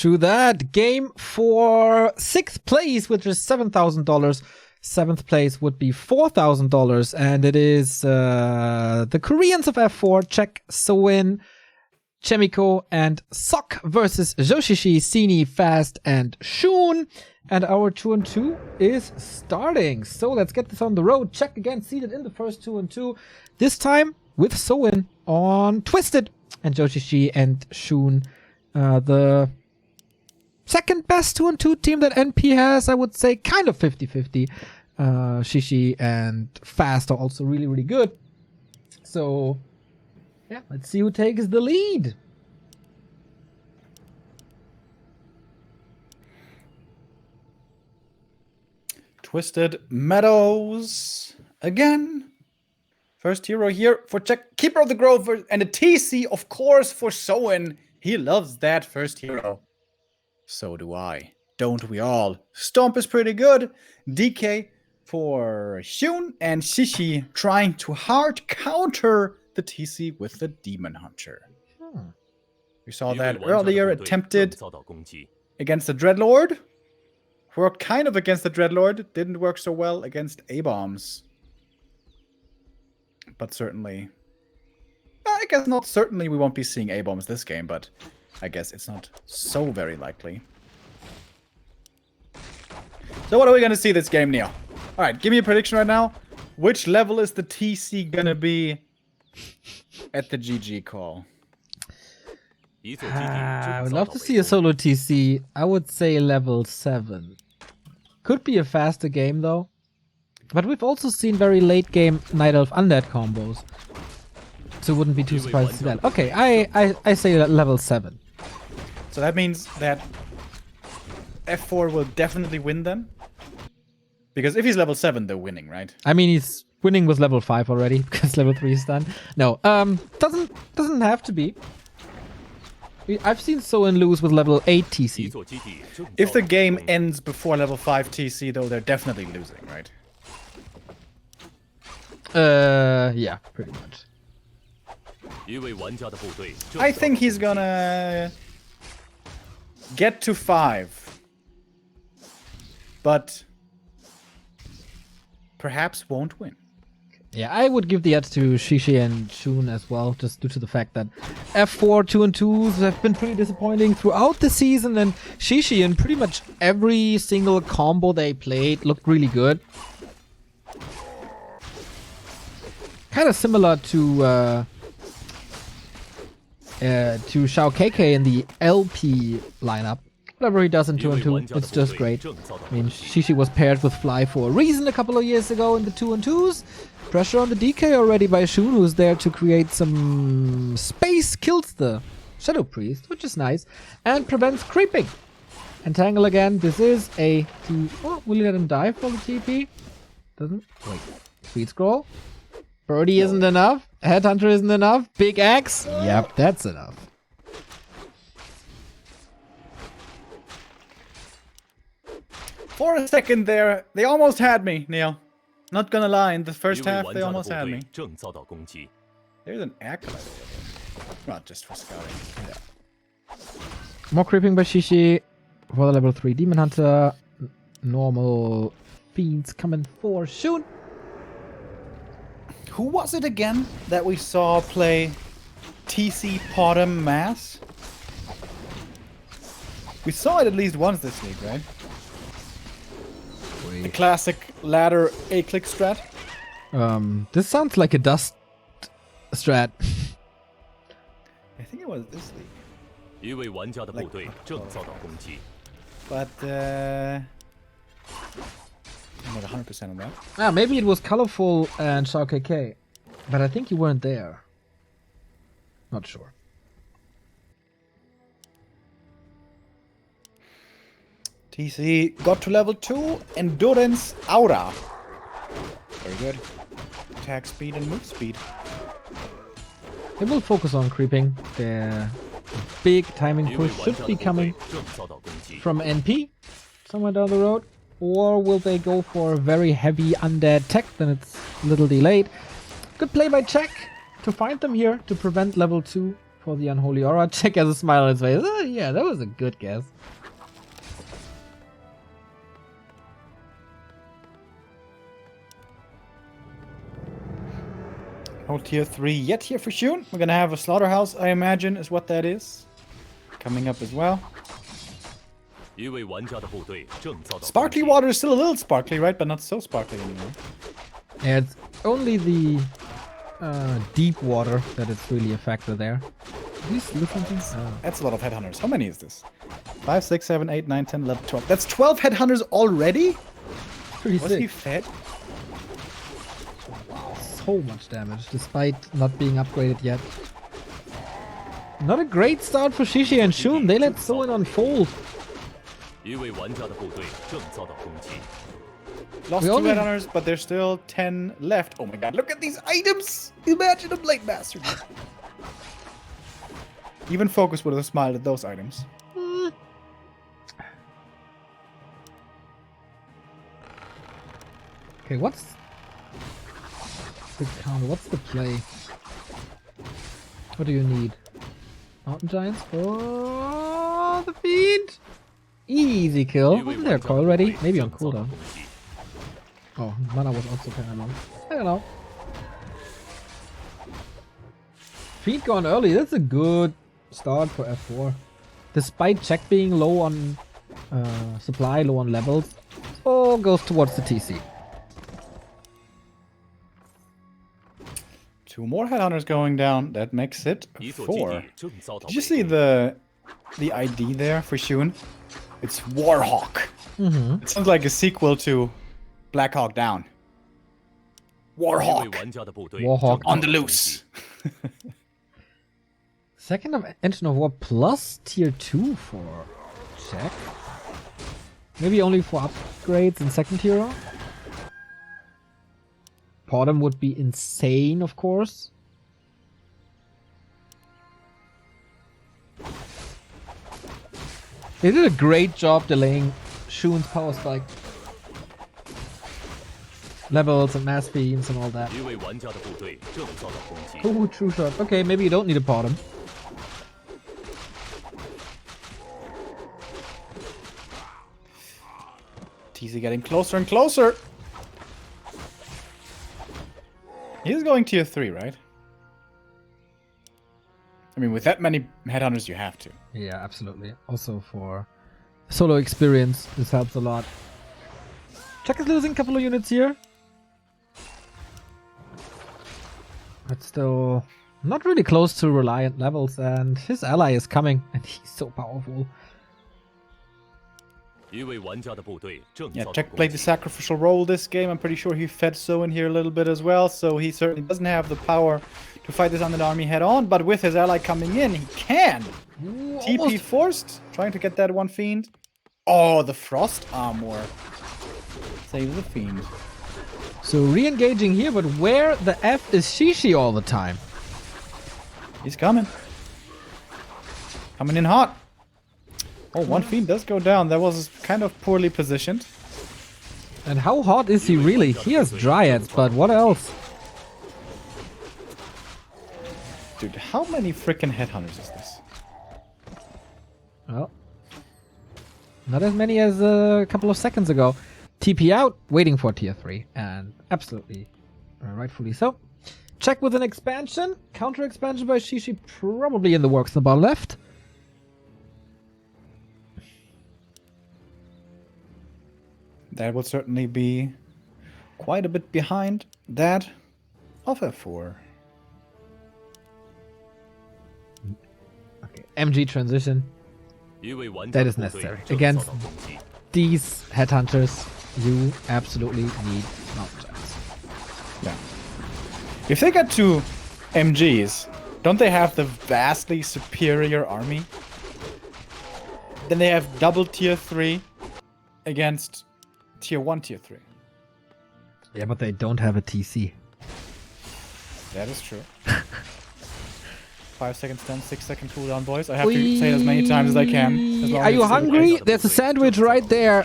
True that. Game for 6th place, which is $7,000. 7th place would be $4,000. And it is the Koreans of F4, Czech, Soin, Chaemiko, and Sok versus Joshishi, Sini, Fast, and Shun. And our 2-on-2 is starting. So let's get this on the road. Czech again seated in the first 2-on-2. This time with Soin on Twisted. And Joshishi and Shun, the second best 2-on-2 team that NP has, I would say, kind of 50-50. Shishi and Fast are also really, really good. So, yeah, let's see who takes the lead. Twisted Meadows again. First hero here for Czech. Keeper of the Grove and a TC, of course, for Soin. He loves that first hero. So do I. Don't we all? Stomp is pretty good. DK for Shun and Shishi trying to hard counter the TC with the Demon Hunter. We saw that earlier, attempted against the Dreadlord. Worked kind of against the Dreadlord. Didn't work so well against A-Bombs. But certainly, I guess not certainly we won't be seeing A-Bombs this game, but I guess it's not so very likely. So what are we going to see this game, Neo? Alright, give me a prediction right now. Which level is the TC going to be at the GG call? I would love to see a solo TC. I would say level 7. Could be a faster game though. But we've also seen very late game Night Elf Undead combos. So wouldn't be too surprised to see that. Okay, I say level 7. So that means that F4 will definitely win then? Because if he's level 7, they're winning, right? I mean, he's winning with level 5 already, because level 3 is done. No, doesn't have to be. I've seen Soin lose with level 8 TC. If the game ends before level 5 TC, though, they're definitely losing, right? Yeah, pretty much. I think he's gonna get to 5. But perhaps won't win. Yeah, I would give the edge to Shishi and Shun as well, just due to the fact that F4 2-on-2s have been pretty disappointing throughout the season, and Shishi in pretty much every single combo they played looked really good. Kind of similar to Shao KK in the LP lineup. Whatever he does in 2-on-2, it's just great. I mean, Shishi was paired with Fly for a reason a couple of years ago in the 2-on-2s. Pressure on the DK already by Shun, who's there to create some space, kills the Shadow Priest, which is nice, and prevents creeping. Entangle again, this is a... Oh, will you let him die for the TP? Doesn't... Wait. Speed scroll? Birdie isn't enough. Headhunter isn't enough. Big Axe? Yep, that's enough. For a second there, they almost had me, Neo. Not gonna lie, in the first half, they almost had me. There's an acolyte over there. Not just for scouting. Yeah. More creeping by Shishi for the level 3 Demon Hunter. Normal fiends coming for Shun. Who was it again that we saw play TC Potom Mass? We saw it at least once this week, right? The classic ladder A-click strat. This sounds like a dust strat. I think it was this league. But I'm not 100% on that. Ah, maybe it was Colorful and Shao KK. But I think you weren't there. Not sure. TC got to level 2. Endurance Aura. Very good. Attack speed and move speed. They will focus on creeping. Their big timing push should be coming from NP somewhere down the road. Or will they go for a very heavy undead tech? Then it's a little delayed. Good play by Czech to find them here to prevent level 2 for the Unholy Aura. Check has a smile on his face. Oh, yeah, that was a good guess. No tier 3 yet here for Shun. We're gonna have a slaughterhouse, I imagine, is what that is. Coming up as well. Sparkly water is still a little sparkly, right? But not so sparkly anymore. Yeah, it's only the deep water that it's really a factor there. That's a lot of headhunters. How many is this? 5, 6, 7, 8, 9, 10, 11, 12. That's 12 headhunters already? Pretty Was sick. he fed? So much damage, despite not being upgraded yet. Not a great start for Shishi and Shun. They let Soin unfold. Lost 2 headhunters, but there's still 10 left. Oh my god, look at these items! Imagine a Blade Master. Even Focus would have smiled at those items. Okay, what's the counter? What's the play? What do you need? Mountain Giants? Oh, the feed! Easy kill. Wasn't there a call already? Maybe on cooldown. Oh, mana was also kind of long. I don't know. Feed gone early. That's a good start for F4. Despite check being low on supply, low on levels, all goes towards the TC. 2 more headhunters going down. That makes it 4. Did you see the ID there for Shun? It's Warhawk. It sounds like a sequel to Black Hawk Down. Warhawk. Warhawk On the loose. Second of Engine of War plus tier 2 for check. Maybe only for upgrades in second tier. Podem would be insane, of course. They did a great job delaying Shun's power spike. Levels and mass fiends and all that. Oh, true shot. Okay, maybe you don't need a Podem. TC getting closer and closer. He's going tier 3, right? I mean, with that many headhunters, you have to. Yeah, absolutely. Also for solo experience, this helps a lot. Chuck is losing a couple of units here. But still not really close to reliant levels, and his ally is coming, and he's so powerful. Yeah, Jack played the sacrificial role this game. I'm pretty sure he fed Soin here a little bit as well, so he certainly doesn't have the power to fight this Undead army head on, but with his ally coming in, he can! Ooh, TP almost. forced, trying to get that one fiend. Oh, the frost armor. Save the fiend. So re-engaging here, but where the F is Shishi all the time? He's coming. Coming in hot. Oh, one fiend does go down. That was kind of poorly positioned. And how hot is he really? He has Dryads, but what else? Dude, how many freaking headhunters is this? Well, not as many as a couple of seconds ago. TP out, waiting for tier 3, and absolutely rightfully so. Check with an expansion. Counter expansion by Shishi probably in the works in the bottom left. That will certainly be quite a bit behind that of F4. Okay, MG transition. That is necessary. Against these headhunters, you absolutely need mountain giants. Yeah. If they get to MGs, don't they have the vastly superior army? Then they have double tier 3 against tier 1, tier 3. Yeah, but they don't have a TC. That is true. 5 seconds, 10, 6 second cooldown, boys. I have to say it as many times as I can. As long Are as you it's still hungry? okay. There's a sandwich right there.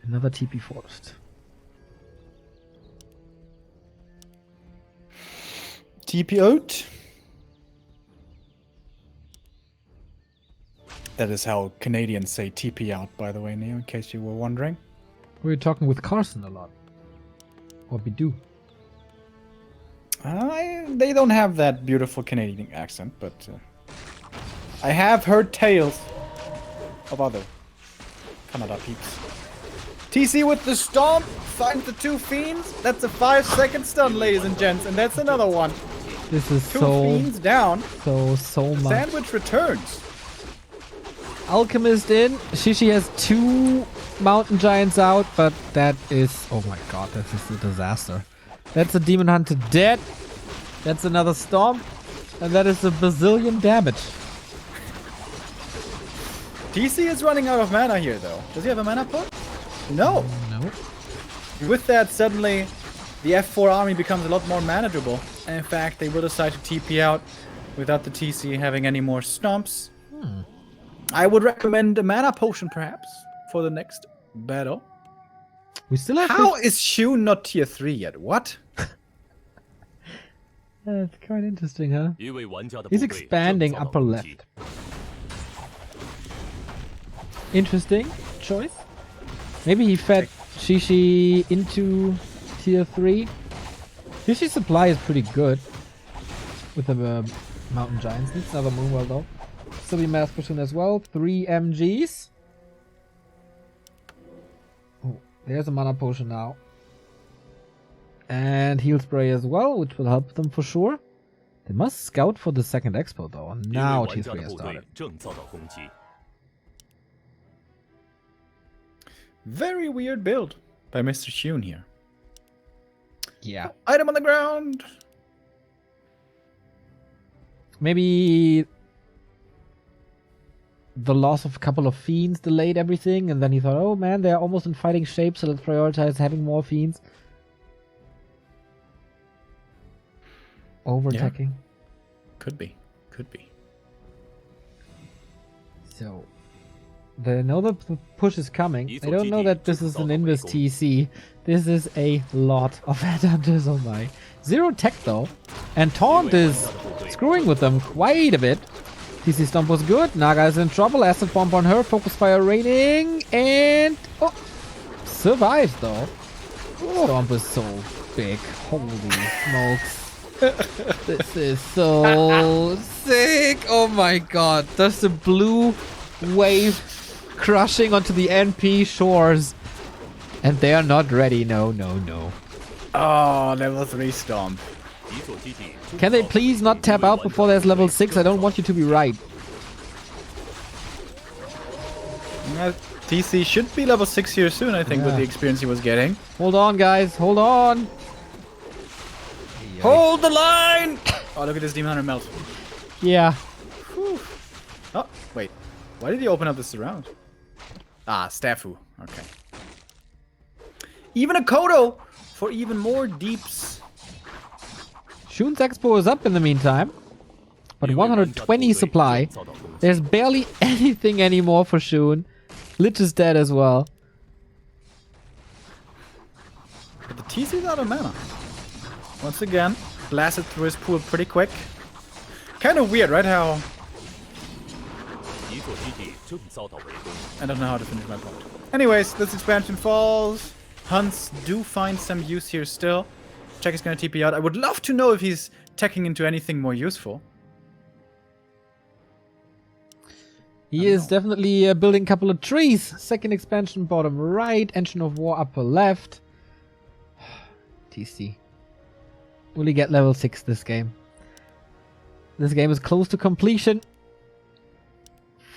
Another TP forced. TP out. That is how Canadians say TP out, by the way, Neo, in case you were wondering. We're talking with Carson a lot. What we do. They don't have that beautiful Canadian accent, but I have heard tales of other Canada peeps. TC with the stomp, finds the 2 fiends. That's a 5-second stun, ladies and gents, and that's another one. This is 2 so fiends down. so much. Sandwich returns. Alchemist in. Shishi has 2 mountain giants out, but that is... Oh my god, this is a disaster. That's a demon hunter dead. That's another stomp. And that is a bazillion damage. TC is running out of mana here, though. Does he have a mana pot? No. No. With that, suddenly, the F4 army becomes a lot more manageable. And in fact, they will decide to TP out without the TC having any more stomps. I would recommend a mana potion, perhaps, for the next battle. We still have... How is Shun not tier 3 yet? What? That's quite interesting, huh? He's expanding upper left. Interesting choice. Maybe he fed Shishi into tier 3. Shishi's supply is pretty good with the mountain giants. Needs another Moonwell though. Still be mass pushing as well. 3 MGs. Oh, there's a mana potion now. And heal spray as well, which will help them for sure. They must scout for the second expo though. Now T3 has started. Very weird build by Mr. Shun here. Yeah. Item on the ground. Maybe the loss of a couple of fiends delayed everything, and then he thought, oh man, they're almost in fighting shape, so let's prioritize having more fiends. Over-attacking. Yeah. Could be. Could be. So, they know that the push is coming. They don't know that this is an Invis TC. This is a lot of headhunters, oh my. 0 tech though. And Taunt is screwing with them quite a bit. TC Stomp was good. Naga is in trouble. Acid Bomb on her. Focus Fire raining. And... oh! Survives though. Stomp is so big. Holy smokes. This is so sick. Oh my god. There's the blue wave crushing onto the NP shores. And they are not ready. No, no, no. Oh, level 3 Stomp. Can they please not tap out before there's level 6? I don't want you to be right. TC should be level 6 here soon, I think, with the experience he was getting. Hold on, guys. Hold on. Hold the line! Oh, look at this Demon Hunter melt. Yeah. Whew. Oh, wait. Why did he open up the surround? Ah, Staffu. Okay. Even a Kodo for even more deeps. Shun's Expo is up in the meantime. But 120 supply. There's barely anything anymore for Shun. Lich is dead as well. But the TC's out of mana. Once again, blasted through his pool pretty quick. Kind of weird, right? How... I don't know how to finish my point. Anyways, this expansion falls. Hunts do find some use here still. Check is going to TP out. I would love to know if he's teching into anything more useful. He is definitely building a couple of trees. Second expansion bottom right. Engine of War upper left. TC. Will he get level 6 this game? This game is close to completion.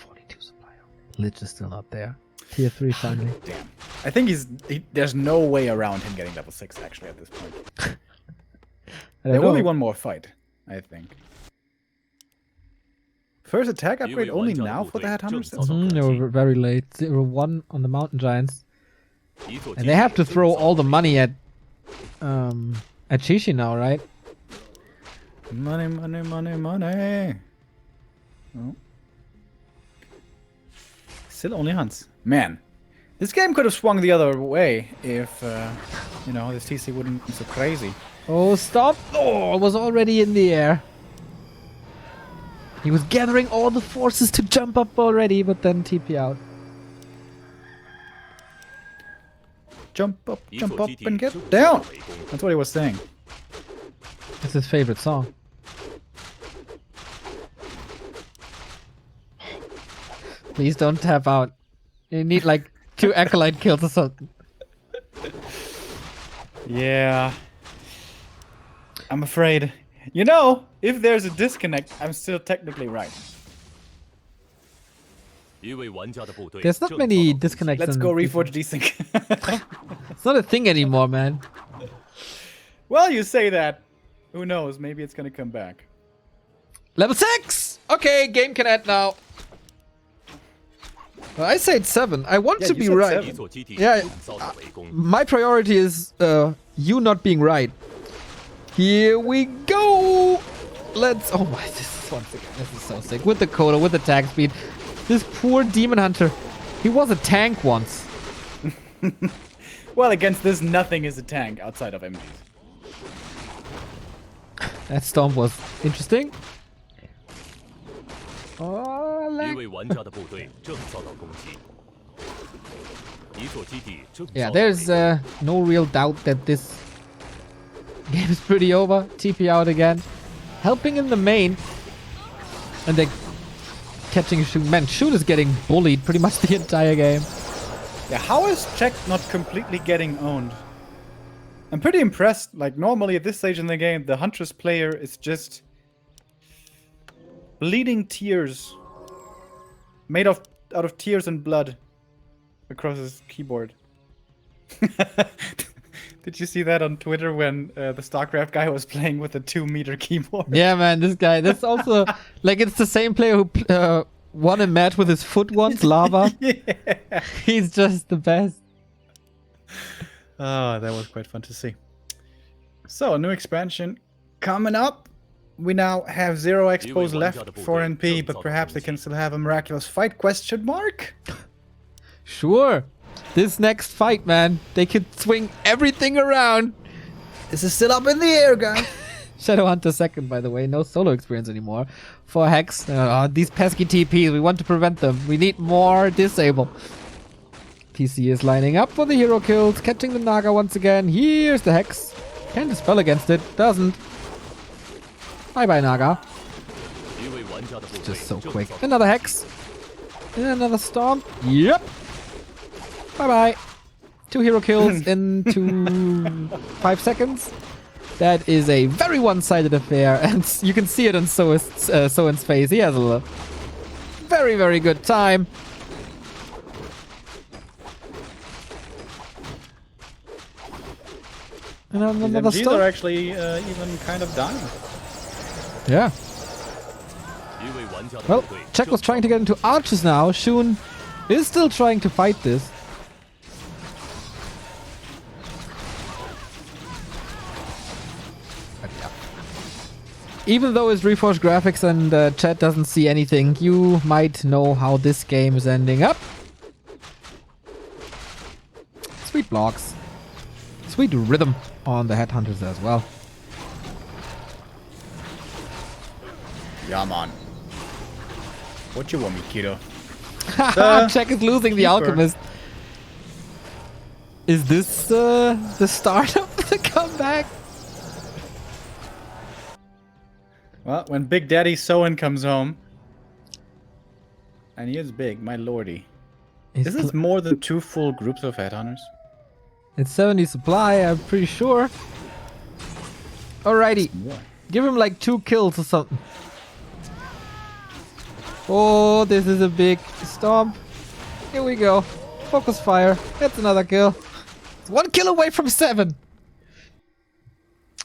42 supply. Lich is still not there. Tier 3 finally. Damn. I think there's no way around him getting level 6 actually at this point. There will be one more fight, I think. First attack upgrade only now for the Headhunters? They were very late. 0-1 on the Mountain Giants. And they have to throw all the money at Shishi now, right? Money, money, money, money. Oh. Still only Hunts. Man, this game could have swung the other way if, you know, this TC wouldn't be so crazy. Oh, stop! Oh, it was already in the air. He was gathering all the forces to jump up already, but then TP out. Jump up, and get down! That's what he was saying. It's his favorite song. Please don't tap out. You need like 2 Acolyte kills or something. Yeah. I'm afraid. You know, if there's a disconnect, I'm still technically right. There's not many disconnects. Let's go reforge desync. It's not a thing anymore, man. Well, you say that. Who knows? Maybe it's gonna come back. Level 6! Okay, game can end now. Well, I said 7. I want to be right. 7. Yeah, my priority is you not being right. Here we go! Let's... Oh my, this is once again, this is so sick. With the Coda, with the tag speed. This poor Demon Hunter. He was a tank once. Well, against this, nothing is a tank outside of MGs. That storm was interesting. Oh, lag. Yeah, there's no real doubt that this game is pretty over. TP out again. Helping in the main. And they catching Shoot. Man, Shoot is getting bullied pretty much the entire game. Yeah, how is Czech not completely getting owned? I'm pretty impressed. Like, normally at this stage in the game, the Huntress player is just bleeding tears. Made out of tears and blood across his keyboard. Did you see that on Twitter when the StarCraft guy was playing with a 2-meter keyboard? Yeah, man, this guy. That's also like it's the same player who won a match with his foot once, Lava. Yeah. He's just the best. Oh, that was quite fun to see. So, a new expansion coming up. We now have 0 expos left for NP, but perhaps they can still have a miraculous fight, question mark? Sure. This next fight, man, they could swing everything around. This is still up in the air, guys. Shadowhunter second, by the way. No solo experience anymore for Hex. These pesky TPs, we want to prevent them. We need more disable. PC is lining up for the hero kills, catching the Naga once again. Here's the Hex. Can dispel against it. Doesn't. Bye-bye, Naga. It's just so quick. Another Hex. And another Storm. Yep. Bye-bye. 2 hero kills into 5 seconds. That is a very one-sided affair, and you can see it on Soin's face. He has a very, very good time. And another These Storm. are actually even kind of dying. Yeah. Well, Czech was trying to get into archers now. Shun is still trying to fight this. But yeah. Even though it's reforged graphics and chat doesn't see anything, you might know how this game is ending up. Sweet blocks. Sweet rhythm on the headhunters as well. Yeah, man. What you want me, kiddo? Czech is losing the Alchemist. Is this the start of the comeback? Well, when Big Daddy Soin comes home, and he is big, my lordy. Is this more than 2 full groups of headhunters? It's 70 supply, I'm pretty sure. Alrighty. Give him like 2 kills or something. Oh, this is a big storm. Here we go. Focus fire. That's another kill. It's 1 kill away from 7.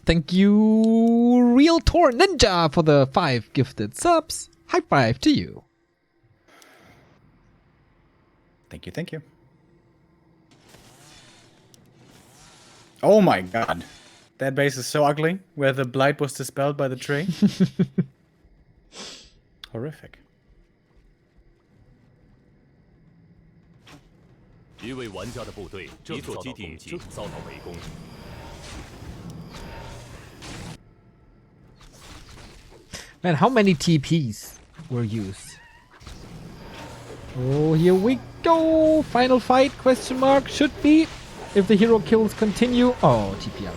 Thank you, Real Tor Ninja, for the 5 gifted subs. High five to you. Thank you, thank you. Oh my god. That base is so ugly, where the blight was dispelled by the tree. Horrific. Man, how many TPs were used? Oh, here we go. Final fight, question mark. Should be. If the hero kills continue. Oh, TP out.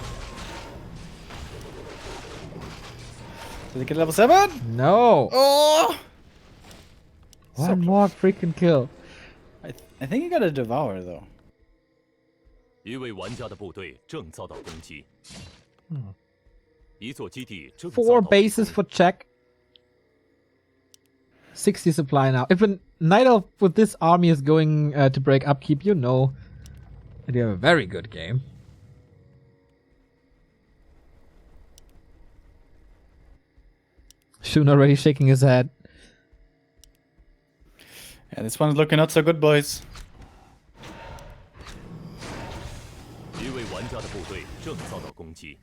Did they get level 7? No. Oh! One more freaking kill. I think he got a devour though. 一位玩家的部队正遭到攻击。一座基地正遭到 Four bases for check. 60 supply now. If a Night Elf with this army is going to break upkeep, you know that you have a very good game. Shun already shaking his head. Yeah, this one's looking not so good, boys. 一位玩家的部队正遭到攻击。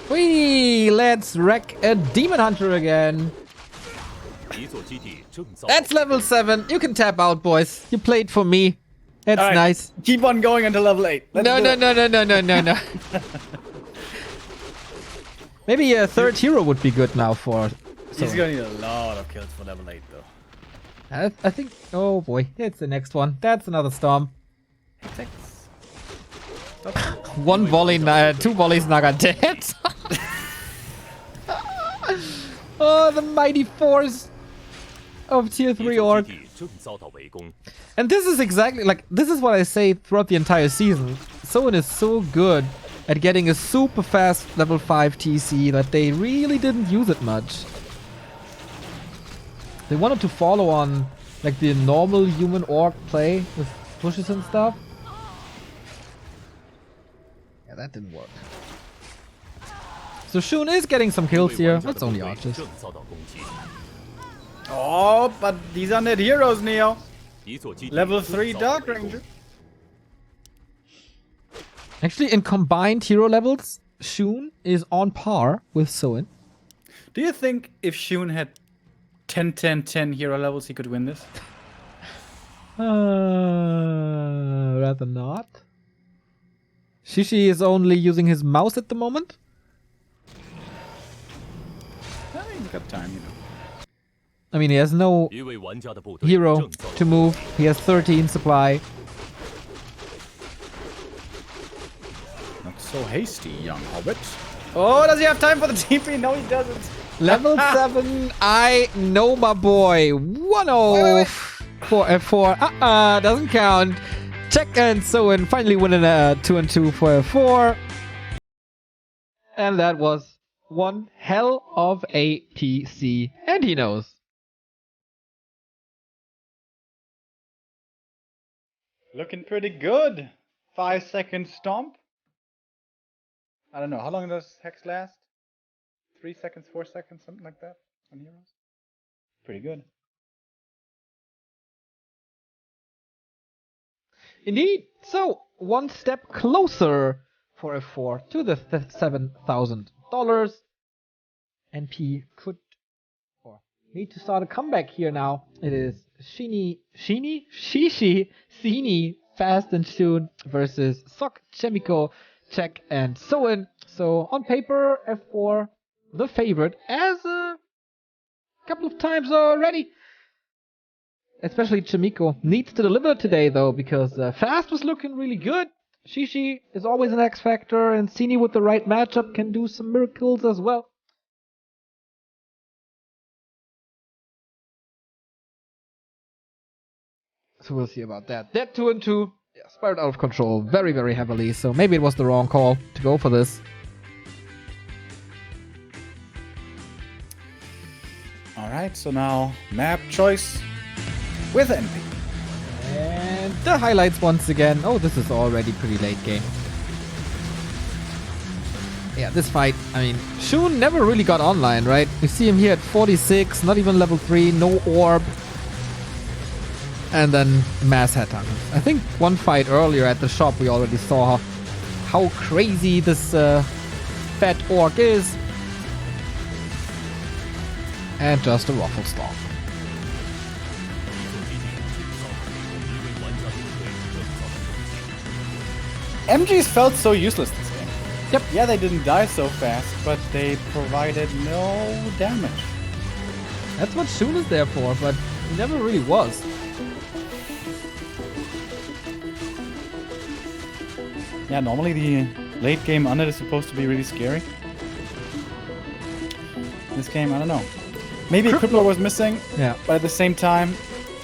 Whee! Let's wreck a Demon Hunter again. 一座基地正遭到 That's level 7. You can tap out, boys. You played for me. That's All right, nice. Keep on going until level 8. Let's No, do no, it. no, no, no, no, no, no. Maybe a third hero would be good now for... He's gonna need a lot of kills for level 8 though. I think... Oh boy, it's the next one. That's another storm. One volley, two volleys, Naga dead. Oh, the mighty force of tier 3 一座 orc. 基地正遭到围攻。 And this is exactly like this is what I say throughout the entire season. Soin is so good at getting a super fast level 5 TC that they really didn't use it much. They wanted to follow on like the normal human orc play with pushes and stuff. Yeah, that didn't work. So Shun is getting some 一 kills 位 here. 玩家的 That's 部 only 队 archers. 正遭到攻击。 Oh, but these are not heroes, Neo. 一座基地 Level 正 3 遭到 Dark 围攻 Ranger. Actually, in combined hero levels, Shun is on par with Soin. Do you think if Shun had 10, 10, 10 hero levels, he could win this? Rather not. Shishi is only using his mouse at the moment. I mean, he's got time, you know. I mean, he has no 一位玩家的部队 hero 正遭到 to move. He has 13 supply. Not so hasty, young hobbit. Oh, does he have time for the TP? No, he doesn't. Level 7, I know my boy. 1-0 for F4. Doesn't count. Check and Soin finally winning a 2-2 for F4. And that was one hell of a TC. And he knows. Looking pretty good. 5-second stomp. I don't know. How long does Hex last? 3 seconds, 4 seconds, something like that on heroes? Pretty good. Indeed. So, one step closer for F4 to the $7,000. NP could or need to start a comeback here now. It is Sini, Sini, Fast and Soon versus Sok, Chaemiko, Check, and Soin. So, on paper, F4 the favorite as a couple of times already. Especially Chaemiko needs to deliver today though, because Fast was looking really good. Shishi is always an X factor, and Sini with the right matchup can do some miracles as well. So we'll see about that. That 2-2 spiraled out of control very, very heavily, so maybe it was the wrong call to go for this. Alright, so now map choice with NP. And the highlights once again. Oh, this is already pretty late game. Yeah, this fight, I mean, Shun never really got online, right? You see him here at 46, not even level 3, no orb. And then mass headhunters. I think one fight earlier at the shop we already saw how crazy this fat orc is. And just a ruffle stomp. MG's felt so useless this game. Yep. Yeah, they didn't die so fast, but they provided no damage. That's what Shun is there for, but he never really was. Yeah, normally the late game Undead is supposed to be really scary. This game, I don't know. Maybe Crippler was missing, Yeah. but at the same time,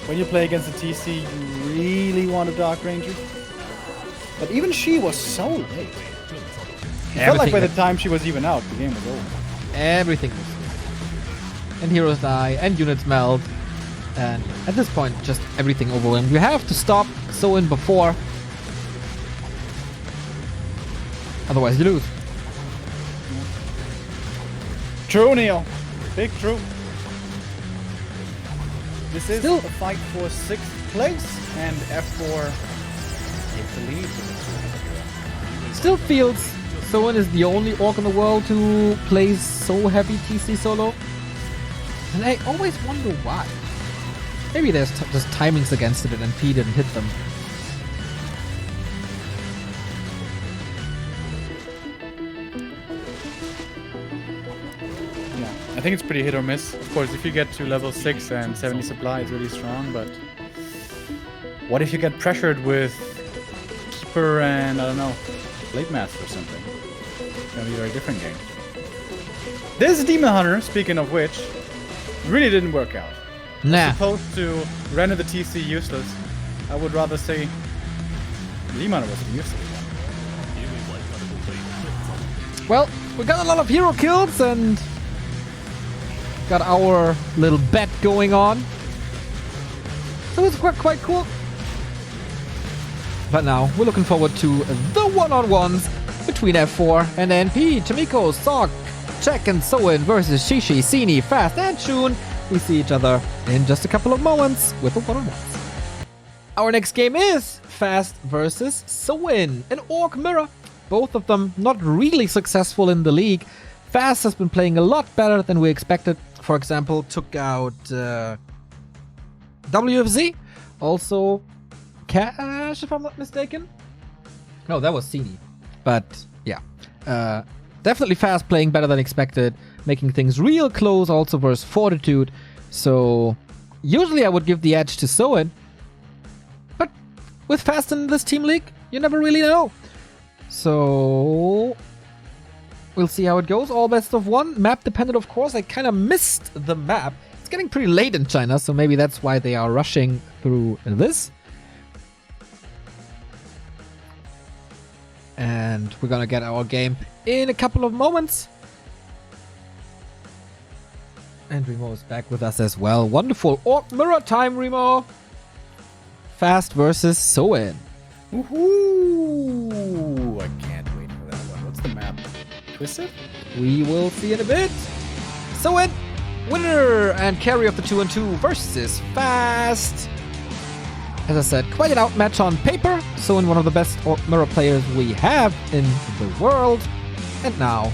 when you play against the TC, you really want a Dark Ranger. But even she was so late. It felt like by the time she was even out, the game was over. Everything was. And heroes die, and units melt. And at this point, just everything overwhelmed. You have to stop Soin before. Otherwise, you lose. True, Neil. Big true. This is Still- a fight for 6th place, and F4 is the lead. Still feels Soin is the only orc in the world who plays so heavy TC solo. And I always wonder why. Maybe there's just timings against it and P didn't hit them. Yeah, I think it's pretty hit or miss. Of course, if you get to level 6 and 70 supply, it's really strong, but what if you get pressured with Keeper and, I don't know, Blade Master or something? It's gonna be a very different game. This Demon Hunter, speaking of which, really didn't work out. Nah. Supposed to render the TC useless. I would rather say Demon Hunter was the useless one. Well, we got a lot of hero kills and got our little bet going on. So it's quite cool. But now we're looking forward to the one-on-ones between F4 and NP. Chaemiko, Sock, Check, and Soin versus Shishi, Sini, Fast, and Shun. We see each other in just a couple of moments with the one-on-ones. Our next game is Fast versus Soin, an Orc Mirror. Both of them not really successful in the league. Fast has been playing a lot better than we expected. For example, took out WFZ. Also Cash, if I'm not mistaken. No, that was Sini. But yeah, definitely Fast playing better than expected, making things real close also versus Fortitude. So usually I would give the edge to Soin. But with Fast in this team league, you never really know. So we'll see how it goes. All best of one. Map dependent, of course. I kind of missed the map. It's getting pretty late in China, so maybe that's why they are rushing through this. And we're gonna get our game in a couple of moments. And Remo is back with us as well. Wonderful. Orc Mirror time, Remo. Fast versus Soin. Woohoo! I can't wait for that one. What's the map? Twisted? We will see in a bit. Soin, winner and carry of the 2-on-2 versus Fast. As I said, quite an outmatch on paper. Soin, one of the best Orc Mirror players we have in the world. And now,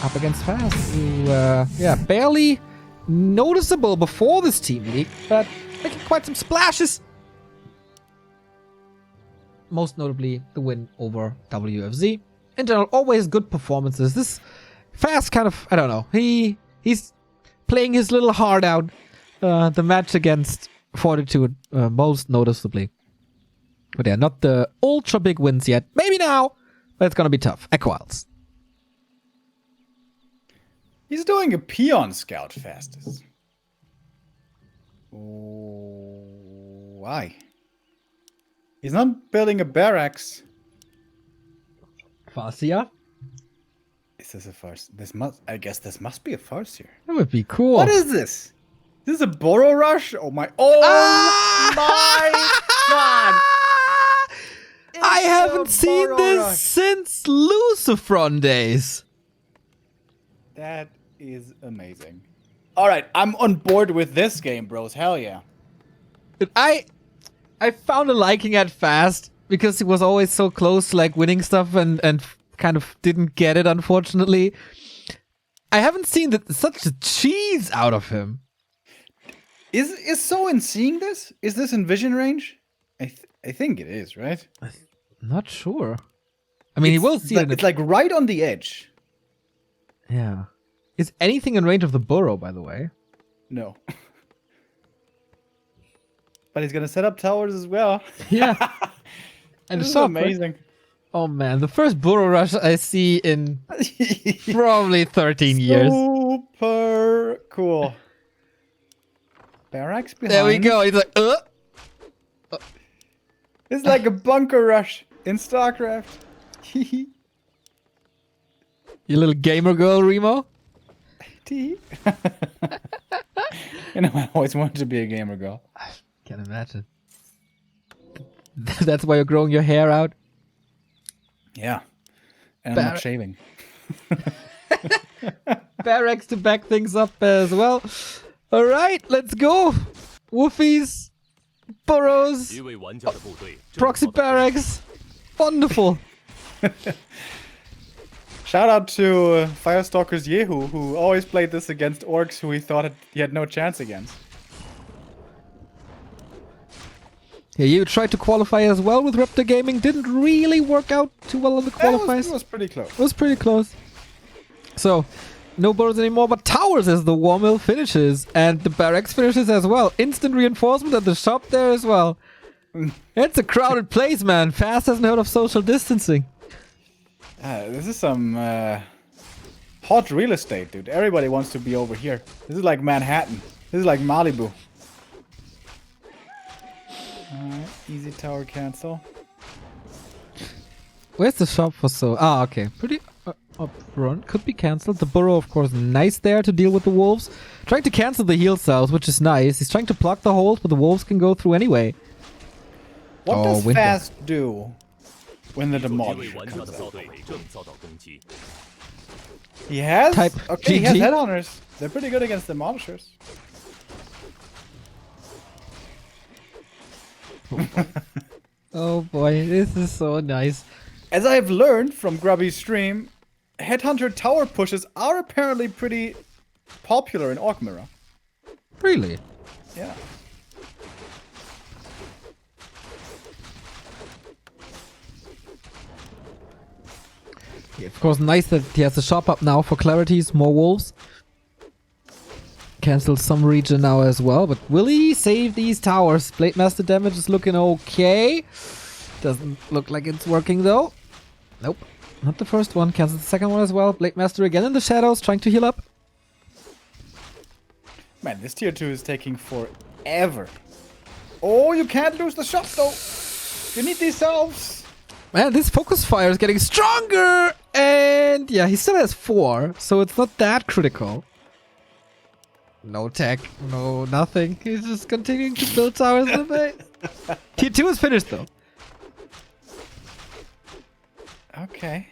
up against Fast, who, barely noticeable before this team league, but making quite some splashes. Most notably, the win over WFZ. In general, always good performances. This Fast kind of, I don't know, he's playing his little heart out. The match against Fortitude, most noticeably. But yeah, not the ultra big wins yet. Maybe now, but it's gonna be tough. Equals. He's doing a peon scout fastest. Why? He's not building a barracks. Farsia? Is this a farce? I guess this must be a farce here. That would be cool. What is this? This is a Boro Rush? Oh my my god! I haven't It's a seen Boro this Rush. since Lucifron days. That is amazing. Alright, I'm on board with this game, bros. Hell yeah. I found a liking at Fast because he was always so close to like winning stuff and kind of didn't get it, unfortunately. I haven't seen such a cheese out of him. Is Soin seeing this? Is this in vision range? I think it is, right? Not sure. I mean, he will see it. It's like right on the edge. Yeah. Is anything in range of the burrow, by the way? No. But he's gonna set up towers as well. Yeah. And This is shop, amazing. right? Oh man, the first burrow rush I see in probably 13 years. Super cool. Barracks behind. There we go. He's like, It's like a bunker rush in StarCraft. You little gamer girl, Remo. You know, I always wanted to be a gamer girl. Can't imagine. That's why you're growing your hair out. Yeah. And I'm not shaving. Barracks to back things up as well. All right, let's go. Woofies, burrows, 一位玩家的部队正 proxy 遭到 barracks. Wonderful. Shout out to Firestalker's Yehu, who always played this against orcs who he thought he had no chance against. Yeah, you tried to qualify as well with Raptor Gaming. Didn't really work out too well in the qualifiers. It was pretty close. It was pretty close. So, no burrows anymore, but towers as the war mill finishes. And the barracks finishes as well. Instant reinforcement at the shop there as well. It's a crowded place, man. Fast hasn't heard of social distancing. This is some hot real estate, dude. Everybody wants to be over here. This is like Manhattan. This is like Malibu. Alright, easy tower cancel. Where's the shop for so? Ah, okay. Pretty up front. Could be cancelled. The burrow, of course, nice there to deal with the wolves. Trying to cancel the heal cells, which is nice. He's trying to block the holes, but the wolves can go through anyway. What does winter. fast do when the 一位 demolisher 玩家 comes 的 out? 部队正遭到攻击。 He has? Type Okay, he has GG. headhunters. They're pretty good against demolishers. Oh boy, this is so nice. As I've learned from Grubby's stream, headhunter tower pushes are apparently pretty popular in Orc Mirror. Really? Yeah. Yeah, of course, nice that he has the shop up now for clarities, more wolves. Cancelled some region now as well, but will he save these towers? Blade Master damage is looking okay. Doesn't look like it's working though. Nope. Not the first one. Cancelled the second one as well. Blade Master again in the shadows, trying to heal up. Man, this tier 2 is taking forever. Oh, you can't lose the shop though. You need these salves. Man, this focus fire is getting stronger! And yeah, he still has 4, so it's not that critical. No tech, no nothing. He's just continuing to build towers in the base. Tier 2 is finished though. Okay.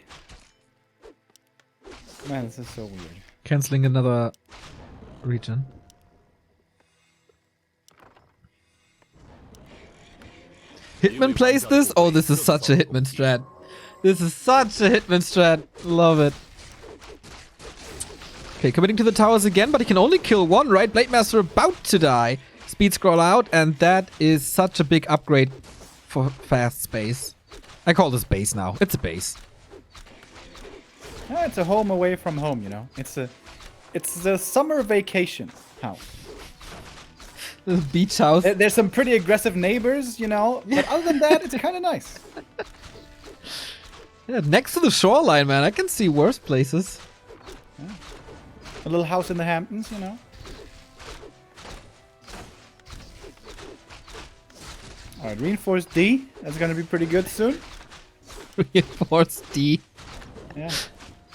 Man, this is so weird. Cancelling another region. Hitman plays this? Oh, this is such a Hitman strat. This is such a Hitman strat. Love it. Okay, committing to the towers again, but he can only kill one, right? Blade Master about to die. Speed scroll out, and that is such a big upgrade for fast space. I call this base now. It's a base. Yeah, it's a home away from home, you know. It's a summer vacation house. The beach house. There's some pretty aggressive neighbors, you know, but other than that, it's kind of nice. Yeah, next to the shoreline, man. I can see worse places. Yeah. A little house in the Hamptons, you know. Alright, reinforced D. That's gonna be pretty good soon. Reinforced D. Yeah.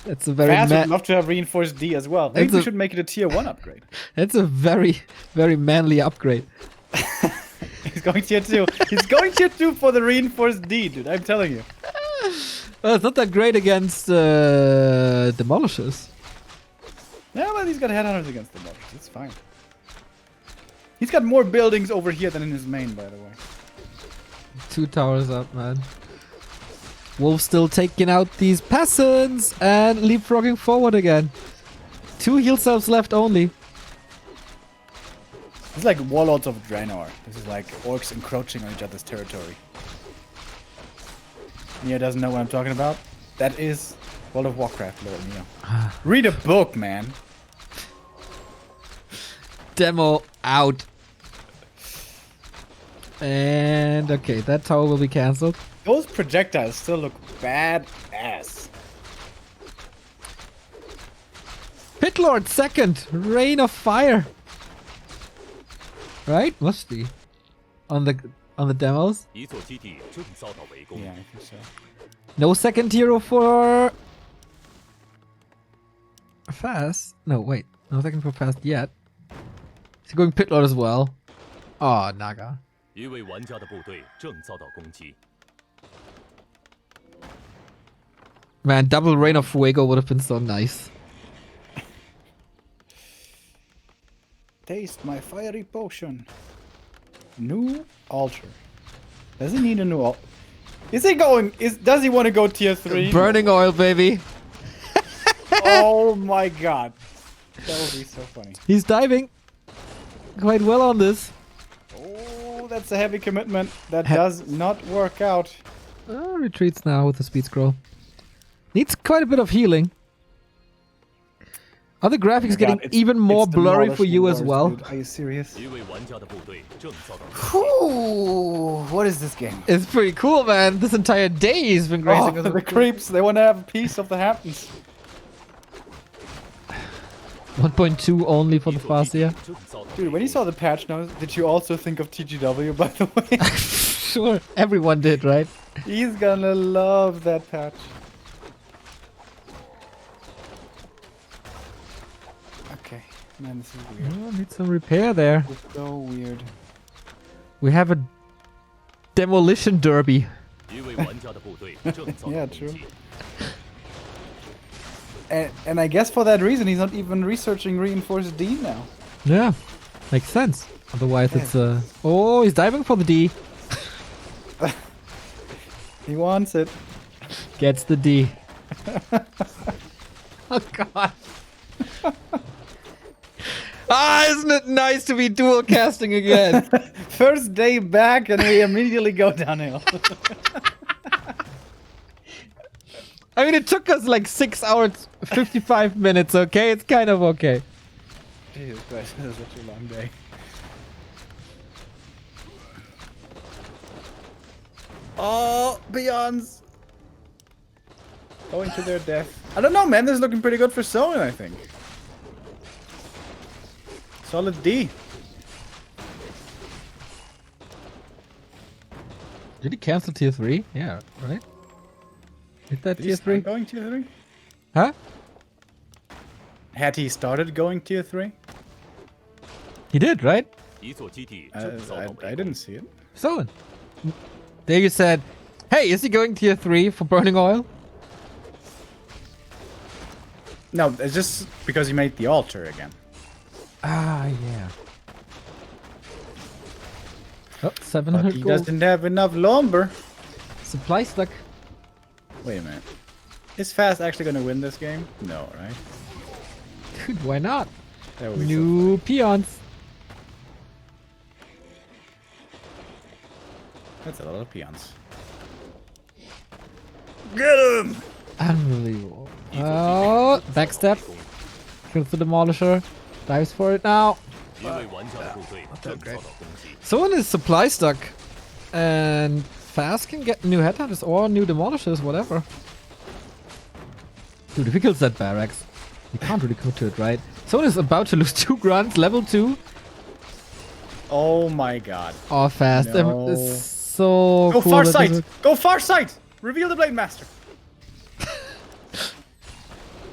That's a very Fast would love to have reinforced D as well. Maybe It's we a- should make it a tier 1 upgrade. That's a very, very manly upgrade. He's going tier 2. He's going tier 2 for the reinforced D, dude. I'm telling you. Well, it's not that great against demolishers. Yeah, but he's got headhunters against the bugs. It's fine. He's got more buildings over here than in his main, by the way. 2 towers up, man. Wolf still taking out these peasants and leapfrogging forward again. 2 heal cells left only. It's like Warlords of Draenor. This is like orcs encroaching on each other's territory. Nia doesn't know what I'm talking about. That is World of Warcraft, Lord Neo. Read a book, man. Demo out. And okay, that tower will be cancelled. Those projectiles still look badass. Pit Lord second, Rain of Fire. Right? Must be. On the demos. 一座基地正遭到围攻。 Yeah, I think so. No second hero for Fast. No, wait. No second for Fast yet. Is he going Pit Lord as well? Oh, Naga. 一位玩家的部队正遭到攻击。 Man, double Rain of Fuego would have been so nice. Taste my fiery potion. New altar. Does he need a new altar? Is he going? Does he want to go tier 3? Burning oil, baby. Oh my god. That would be so funny. He's diving quite well on this. Oh, that's a heavy commitment. That does not work out. Retreats now with the speed scroll. Needs quite a bit of healing. Are the graphics getting even more blurry for you as well? Dude. Are you serious? 一位玩家的部队正遭到。 Ooh, what is this game? It's pretty cool, man. This entire day he's been grazing us. The creeps, they want to have a piece of the Hamptons. 1.2 only for the fast here. 正遭到。 Dude, when you saw the patch notes, did you also think of TGW, by the way? Sure, everyone did, right? He's gonna love that patch. Okay, man, this is weird. Oh, need some repair there. It's so weird. We have a demolition derby. 一位玩家的部队正遭到 Yeah, 攻 true. 击。 And I guess for that reason, he's not even researching reinforced D now. Yeah, makes sense. Otherwise, it's Oh, he's diving for the D. He wants it. Gets the D. Oh God. Isn't it nice to be dual casting again? First day back, and we immediately go downhill. I mean, it took us like 6 hours, 55 minutes, okay? It's kind of okay. Jesus Christ, that was such a long day. Oh, Beyonds! Going to their death. I don't know, man. This is looking pretty good for Soin, I think. Solid D. Did he cancel tier 3? Yeah, right? Is that tier He's 3? going tier 3? Huh? Had he started going tier 3? He did, right? 一座基地正遭到围 I 攻。 didn't see it. So, there you said, hey, is he going tier 3 for burning oil? No, it's just because he made the altar again. Ah, yeah. Oh, But 700 he gold. doesn't have enough lumber. Supply stuck. Wait a minute. Is Fast actually gonna win this game? No, right? Dude, why not? That would be so New peons. That's a lot of peons. Get him! Unbelievable. Oh, backstep. Kills the demolisher. Dives for it now. 一位玩家的部队正遭到攻击。 Someone is supply stuck. And Fast can get new headhunters or new demolishers, whatever. Dude, if he kills that barracks, you can't really go to it, right? Someone is about to lose 2 grunts, level 2. Oh my god. Oh, Fast. No. It's so Go cool far that sight! this- Go far sight! Reveal the Blade Master!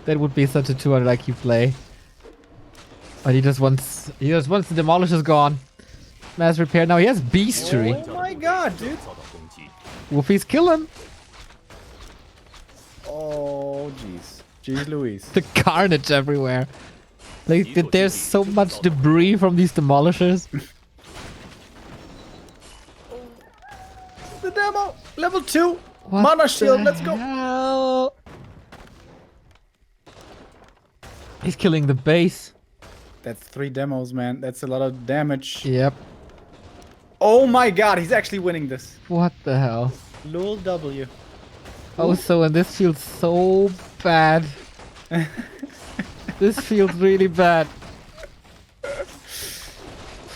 That would be such a 200 IQ play. But he just wants the demolishers gone. Mass repair. Now he has beastry. Oh my god, dude! 遭到攻击。 Wolfies kill him. Oh jeez. Jeez Louise. The carnage everywhere. Like there's so much debris from these demolishers. The demo! Level 2! What Mana the shield, let's go! hell? He's killing the base. That's 3 demos, man. That's a lot of damage. Yep. Oh my god, he's actually winning this. What the hell? Lul W. Oh, so and this feels so bad. This feels really bad.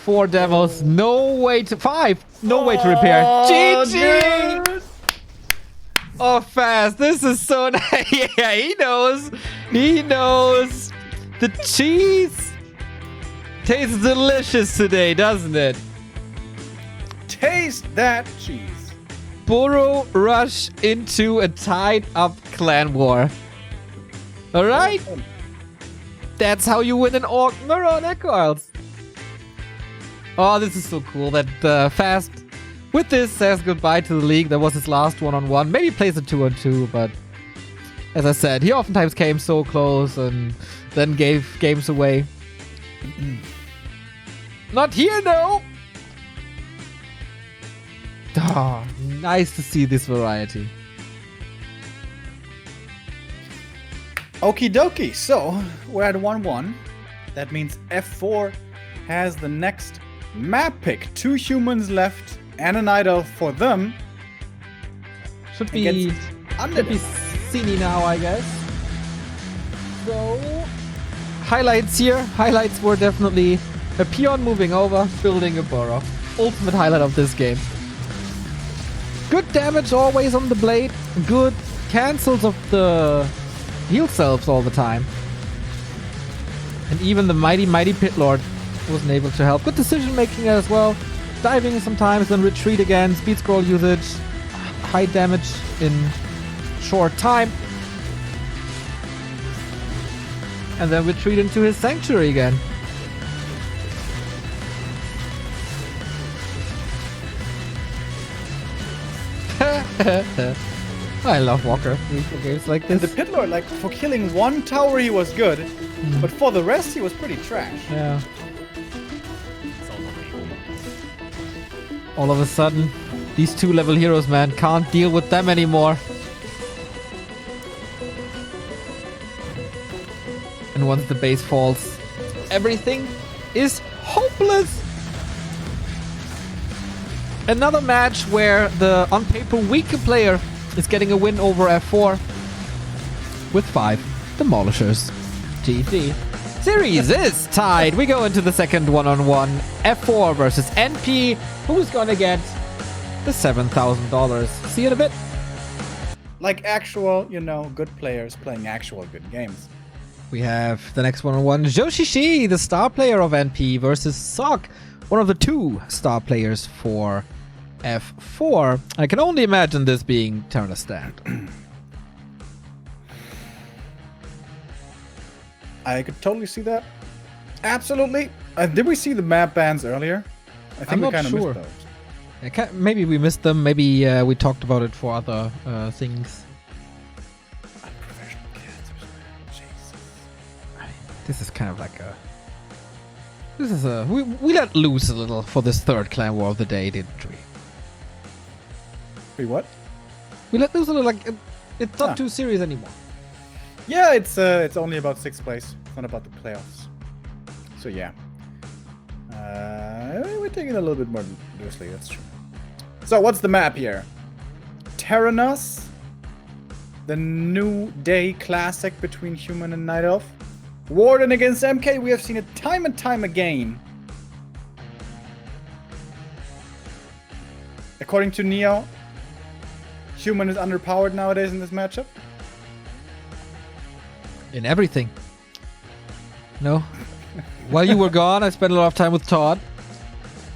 4 demos, no way to 5, no way to repair. GG! Dude. Oh, fast. This is so nice. Yeah, he knows. He knows. The cheese tastes delicious today, doesn't it? Taste that cheese. Burrow rush into a tied up clan war. Alright? That's how you win an Orc Mirror on Echo Isles. Oh, this is so cool that Fast, with this, says goodbye to the league. That was his last one-on-one. Maybe plays a 2-on-2, but as I said, he oftentimes came so close and then gave games away. Not here, though! Oh, nice to see this variety. Okie dokie. So, we're at 1-1. That means F4 has the next map pick. 2 humans left and an idol for them. Should be Sini now, I guess. So, highlights here. Highlights were definitely a peon moving over, building a burrow. Ultimate highlight of this game. Good damage always on the blade. Good cancels of the heal selves all the time. And even the mighty Pit Lord wasn't able to help. Good decision making as well. Diving sometimes, then retreat again. Speed scroll usage. High damage in short time. And then retreat into his sanctuary again. I love Walker for games like this. The Pit Lord, like, for killing 1 tower he was good, but for the rest he was pretty trash. Yeah. All of a sudden, these 2-level heroes, man, can't deal with them anymore. And once the base falls, everything is hopeless. Another match where the on paper weaker player is getting a win over F4 with 5 demolishers. GG. Series is tied. We go into the second one-on-one. F4 versus NP. Who's gonna get the $7,000? See you in a bit. Like actual, you know, good players playing actual good games. We have the next one-on-one. Joshishi, the star player of NP, versus Sok, one of the 2 star players for F4. I can only imagine this being turn a stand. I could totally see that. Absolutely. Did we see the map bans earlier? I think I'm we not kind of sure. missed those. Maybe we missed them. Maybe we talked about it for other things. Unprofessional kids. Jesus. This is kind of like a... This is a... We let loose a little for this third clan war of the day, didn't we? Wait, what? We let loose a little, like... It's not too serious anymore. Yeah, it's only about 6th place. It's not about the playoffs. So yeah. We're taking it a little bit more loosely, that's true. So what's the map here? Terranos, the New Day classic between Human and Night Elf. Warden against MK, we have seen it time and time again. According to Neo, Human is underpowered nowadays in this matchup. In everything. No? While you were gone, I spent a lot of time with Todd.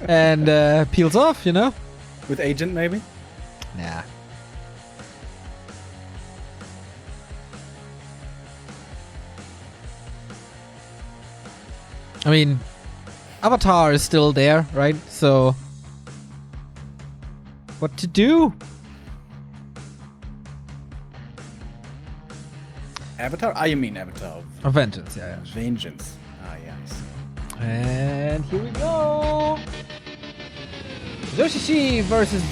And peels off, you know? With Agent, maybe? Nah. I mean, Avatar is still there, right? So, what to do? Avatar? Ah, you mean Avatar of Vengeance, yeah. Vengeance. Ah, yeah, I see. And here we go. Joshishi versus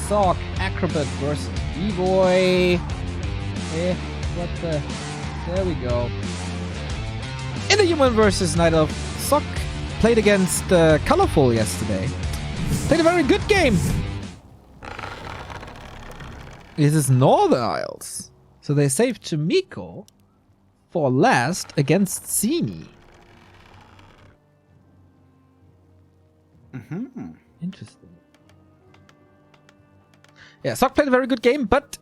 Sok. Acrobat versus B-Boy. What the... There we go. In the Human versus Night Elf, Sok played against Colorful yesterday. Played a very good game. This is Northern Isles. So they saved Chaemiko for last against Sini. Interesting. Yeah, Sock played a very good game, but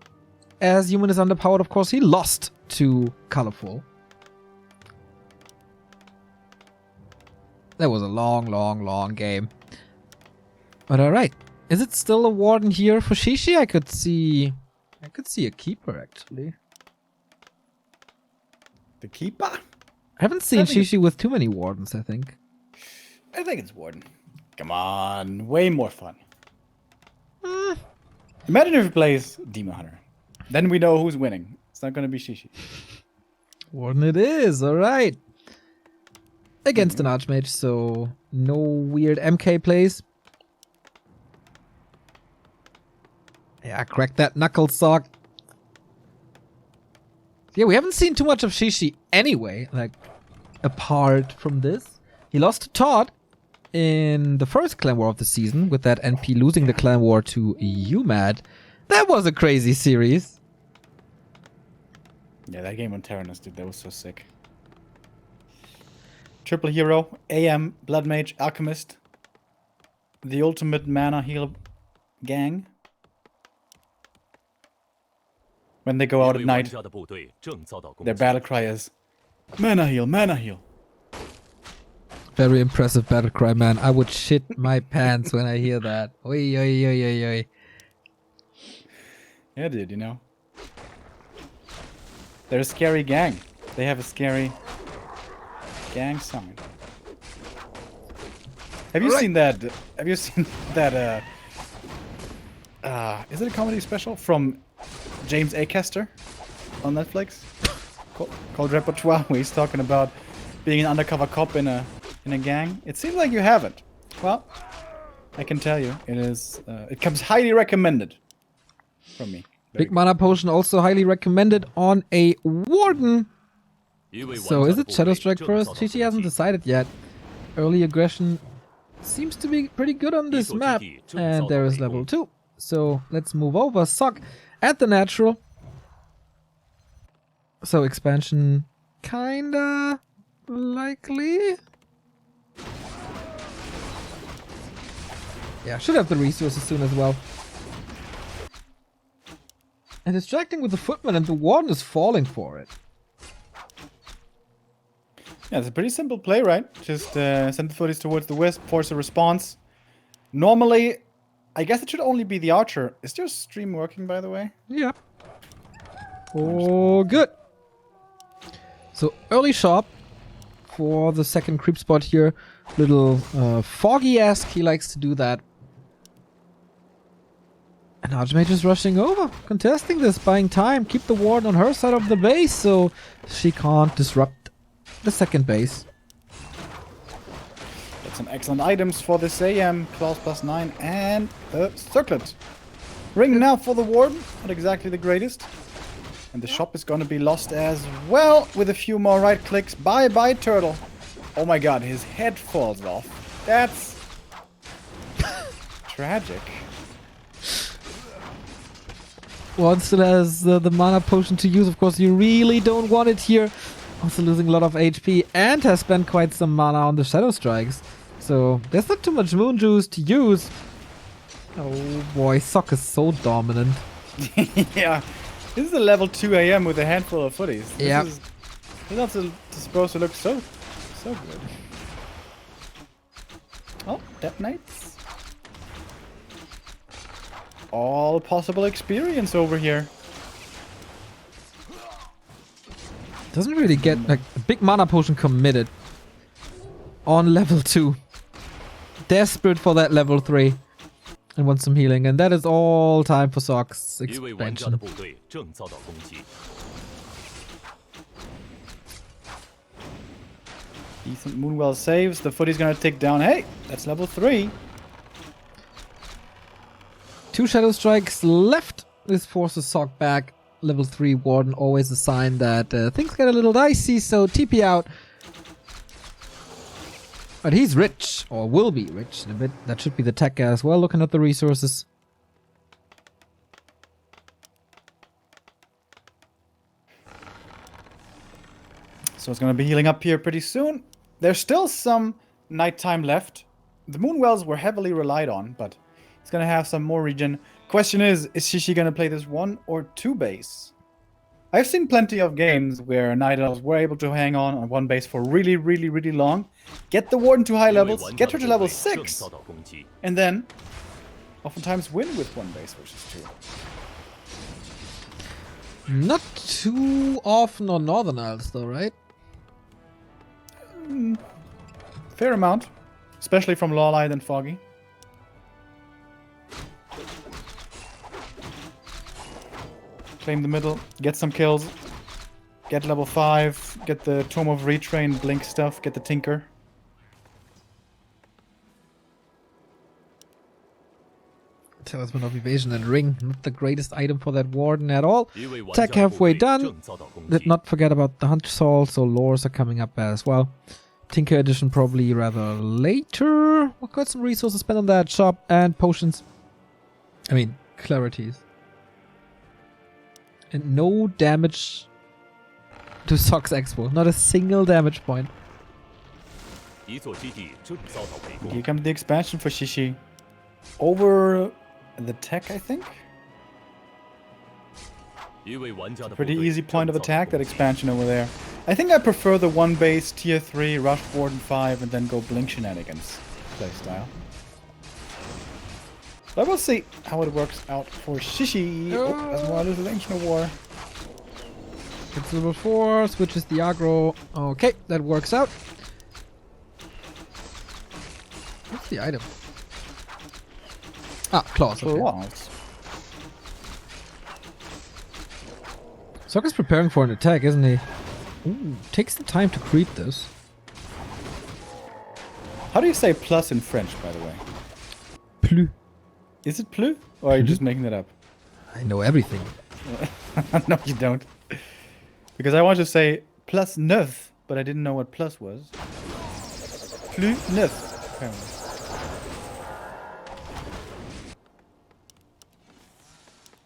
as Human is underpowered, of course, he lost to Colorful. That was a long game. But alright. Is it still a Warden here for Shishi? I could see a Keeper, actually. The Keeper? I haven't seen Shishi with too many Wardens, I think. I think it's Warden. Come on, way more fun. Imagine if he plays Demon Hunter. Then we know who's winning. It's not gonna be Shishi. Warden it is, alright. Against an Archmage, so no weird MK plays. Yeah, crack that knuckle, Sock. Yeah, we haven't seen too much of Shishi anyway, like, apart from this. He lost to Todd in the first clan war of the season, with that NP losing the clan war to UMAD. That was a crazy series. Yeah, that game on Tyrannus, dude, that was so sick. Triple hero, AM, Blood Mage, Alchemist. The ultimate mana heal gang. When they go out at night, their battle cry is mana heal, mana heal. Very impressive battle cry, man. I would shit my pants when I hear that. Oi, oi, oi, oi, oi. Yeah, dude, you know. They're a scary gang. They have a scary gang song. Have you seen that? Have you seen that? Is it a comedy special from James Acaster on Netflix called Repertoire, where he's talking about being an undercover cop in a gang? It seems like you haven't. Well, I can tell you, it is. It comes highly recommended from me. Big mana potion also highly recommended on a Warden. So is it Shadow Strike first? Shishi hasn't decided yet. Early aggression seems to be pretty good on this map, and there is level 2. So let's move over. Sock at the natural. So expansion kinda likely. Yeah, should have the resources soon as well. And distracting with the footman, and the Warden is falling for it. Yeah, it's a pretty simple play, right? Just send the footies towards the wisp, force a response. Normally, I guess it should only be the archer. Is your stream working, by the way? Yeah. Oh, good. So early shop for the second creep spot here. Little foggy-esque. He likes to do that. And Archmage is rushing over, contesting this, buying time. Keep the ward on her side of the base so she can't disrupt the second base. Got some excellent items for this AM. Claws +9 and the circlet. Ring now for the warden. Not exactly the greatest. And the shop is going to be lost as well with a few more right clicks. Bye-bye, turtle. Oh my god, his head falls off. That's tragic. One still has the mana potion to use. Of course, you really don't want it here. Also losing a lot of HP and has spent quite some mana on the Shadow Strikes. So there's not too much Moon Juice to use. Oh boy, Sock is so dominant. Yeah, this is a level 2 AM with a handful of footies. Yeah. This is not supposed to look so good. Oh, detonates. All possible experience over here. Doesn't really get like a big mana potion committed on level 2. Desperate for that level 3 and wants some healing, and that is all time for Sock's expansion. Decent Moonwell saves. The footy's gonna tick down. Hey, that's level 3. 2 Shadow Strikes left. This forces Sock back. Level 3 Warden, always a sign that things get a little dicey, so TP out. But he's rich, or will be rich in a bit. That should be the tech guy as well, looking at the resources. So it's going to be healing up here pretty soon. There's still some nighttime left. The moon wells were heavily relied on, but it's going to have some more regen. Question is Shishi going to play this 1 or 2 base? I've seen plenty of games where Night Elves were able to hang on 1 base for really, really, really long, get the Warden to high levels, get her to level 6, and then oftentimes win with 1 base versus 2. Not too often on Northern Isles, though, right? Fair amount, especially from Lawlight and Foggy. Claim the middle, get some kills, get level 5, get the Tome of Retrain, Blink stuff, get the Tinker. Talisman of Evasion and Ring, not the greatest item for that Warden at all. Attack halfway done. Did not forget about the Hunter Soul, so lores are coming up as well. Tinker Edition probably rather later. We've got some resources spent on that. Shop and potions. I mean, clarities. And no damage to Sox Expo. Not a single damage point. Here comes the expansion for Shishi. Over the tech, I think. Pretty easy point of attack, that expansion over there. I think I prefer the 1 base, tier 3, rush Warden 5, and then go Blink Shenanigans playstyle. But we'll see how it works out for Shishi. Oh, as well as Ancient War. It's level 4, switches the aggro. Okay, that works out. What's the item? Ah, claws. Okay. Sokka's preparing for an attack, isn't he? Ooh, takes the time to creep this. How do you say plus in French, by the way? Plus. Is it plus? Or are you just making that up? I know everything. No, you don't. Because I want to say plus neuf, but I didn't know what plus was. Plus neuf, apparently.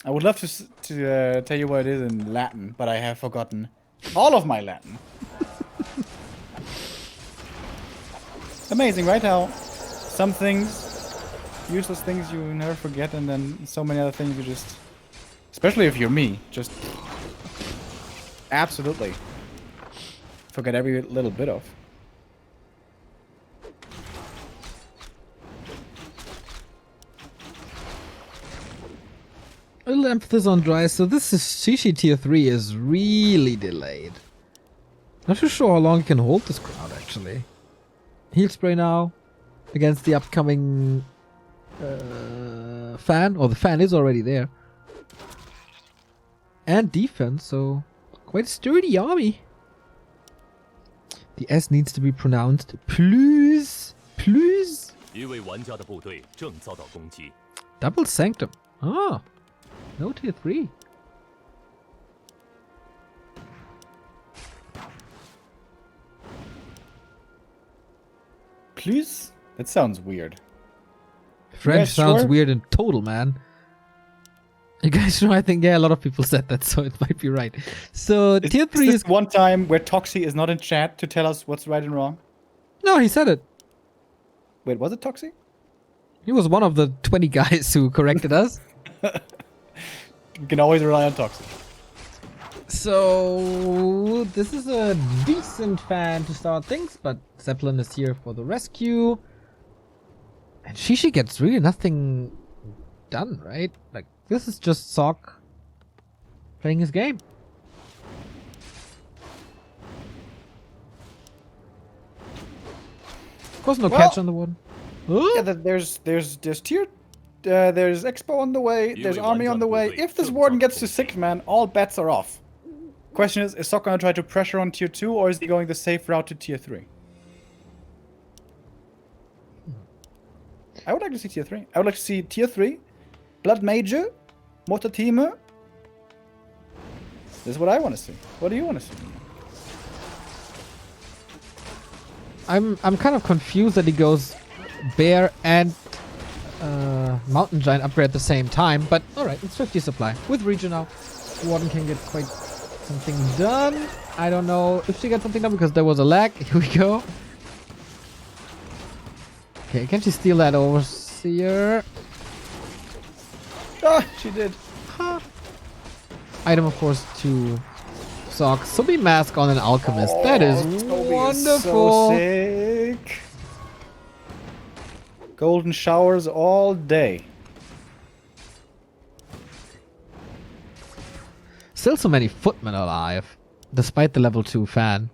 I would love to tell you what it is in Latin, but I have forgotten all of my Latin. Amazing, right? How some things, useless things, you never forget, and then so many other things you just, especially if you're me, just absolutely forget every little bit of. A little emphasis on dry, so this is Shishi tier 3 is really delayed. Not too sure how long you can hold this crowd actually. Heal spray now against the upcoming fan, or the fan is already there. And defense, so quite a sturdy army. The S needs to be pronounced plus. Plus. Double Sanctum. Ah. No tier 3. Please? That sounds weird. French sounds weird in total, man. You guys know, I think, yeah, a lot of people said that, so it might be right. So, tier 3 is... one time where Toxie is not in chat to tell us what's right and wrong? No, he said it. Wait, was it Toxie? He was one of the 20 guys who corrected us. You can always rely on Toxic. So, this is a decent fan to start things, but Zeppelin is here for the rescue. And Shishi gets really nothing done, right? Like, this is just Sok playing his game. Of course, no catch on the one. Yeah, there's tier... there's Expo on the way, there's Army on the way. If this Warden gets to 6 man, all bets are off. Question is Sok going to try to pressure on tier 2, or is he going the safe route to tier 3? I would like to see tier 3. I would like to see tier 3, Blood Major, Mortar Teamer. This is what I want to see. What do you want to see? I'm kind of confused that he goes Bear and Mountain Giant upgrade at the same time, but alright, it's 50 supply. With Region now, Warden can get quite something done. I don't know if she got something done because there was a lag. Here we go. Okay, can she steal that overseer? Ah, she did. Huh. Item, of course, to Sock. Subi mask on an alchemist. That is Toby wonderful. Is so sick. Golden showers all day. Still so many footmen alive, despite the level 2 fan.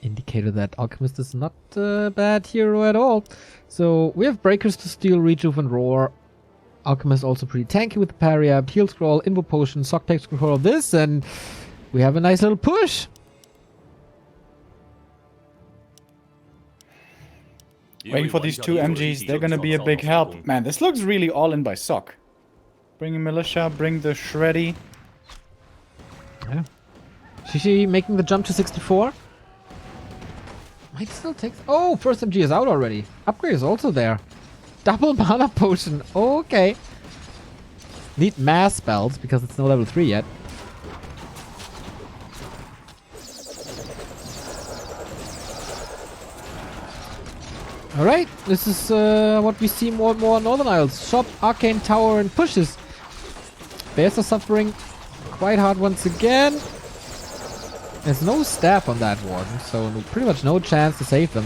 Indicator that Alchemist is not a bad hero at all. So we have Breakers to steal, Rejuve and Roar. Alchemist also pretty tanky with the parry up, Heal Scroll, Invo Potion, Sock takes control of this, and we have a nice little push. Waiting for these two MGs, they're gonna be a big help. Man, this looks really all in by Sock. Bring Militia, bring the Shreddy. Yeah. Shishi making the jump to 64. Might still take... Oh, first MG is out already. Upgrade is also there. Double mana potion. Okay. Need mass spells because it's no level 3 yet. Alright, this is what we see more and more on Northern Isles. Shop, Arcane Tower, and pushes. Bears are suffering quite hard once again. There's no staff on that Warden, so pretty much no chance to save them.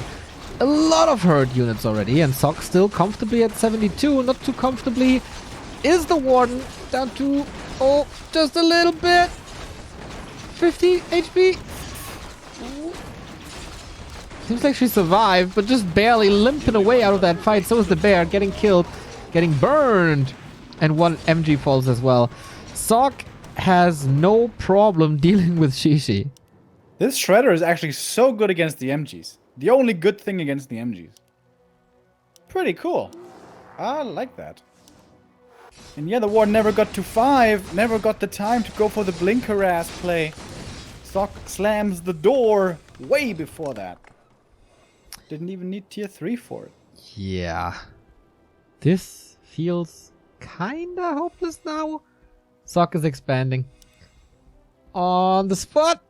A lot of hurt units already, and Sock still comfortably at 72. Not too comfortably is the Warden. Down to, oh, just a little bit. 50 HP. Ooh. Seems like she survived, but just barely limping away out of that fight. So is the bear, getting killed, getting burned. And one MG falls as well. Sock has no problem dealing with Shishi. This Shredder is actually so good against the MGs. The only good thing against the MGs. Pretty cool. I like that. And yeah, the war never got to 5. Never got the time to go for the blink harass play. Sock slams the door way before that. Didn't even need tier 3 for it. Yeah. This feels kinda hopeless now. Sock is expanding. On the spot.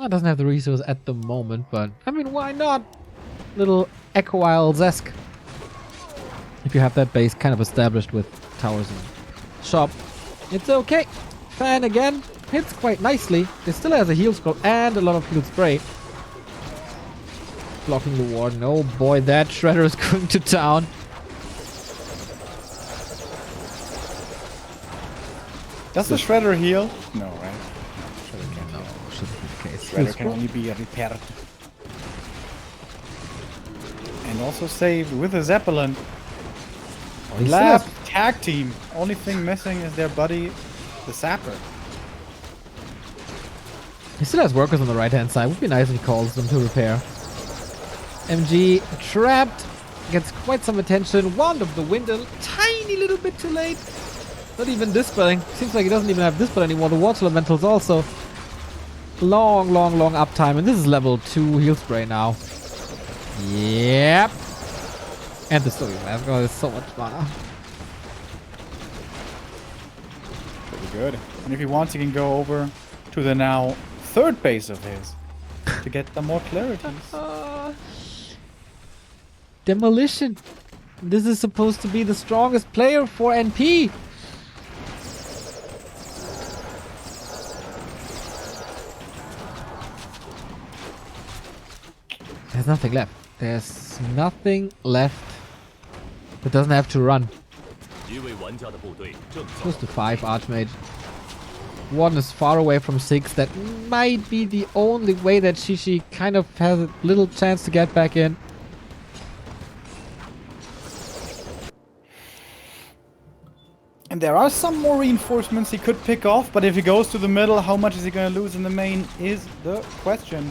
It doesn't have the resource at the moment, but I mean, why not? Little Echo Isles-esque. If you have that base kind of established with towers and shop, it's okay. Fan again hits quite nicely. It still has a heal scroll and a lot of heal spray. Blocking the Warden. Oh boy, that Shredder is going to town. Does the Shredder heal? No, right? Shredder can't heal. Shouldn't be the case. Shredder can only be repaired. And also saved with a Zeppelin. Lab tag team. Only thing missing is their buddy, the Sapper. He still has workers on the right hand side. Would be nice if he calls them to repair. MG trapped. Gets quite some attention. Wand of the Wind a tiny little bit too late. Not even dispelling. Seems like he doesn't even have dispel anymore. The water elementals also. Long uptime. And this is level 2 heal spray now. Yep. And the story mask. Oh, there's so much mana. Pretty good. And if he wants, he can go over to the now 3rd base of his to get the more clarities. Demolition. This is supposed to be the strongest player for NP. There's nothing left. There's nothing left that doesn't have to run. Close to 5 Archmage. 1 is far away from 6. That might be the only way that Shishi kind of has a little chance to get back in. And there are some more reinforcements he could pick off, but if he goes to the middle, how much is he going to lose in the main is the question.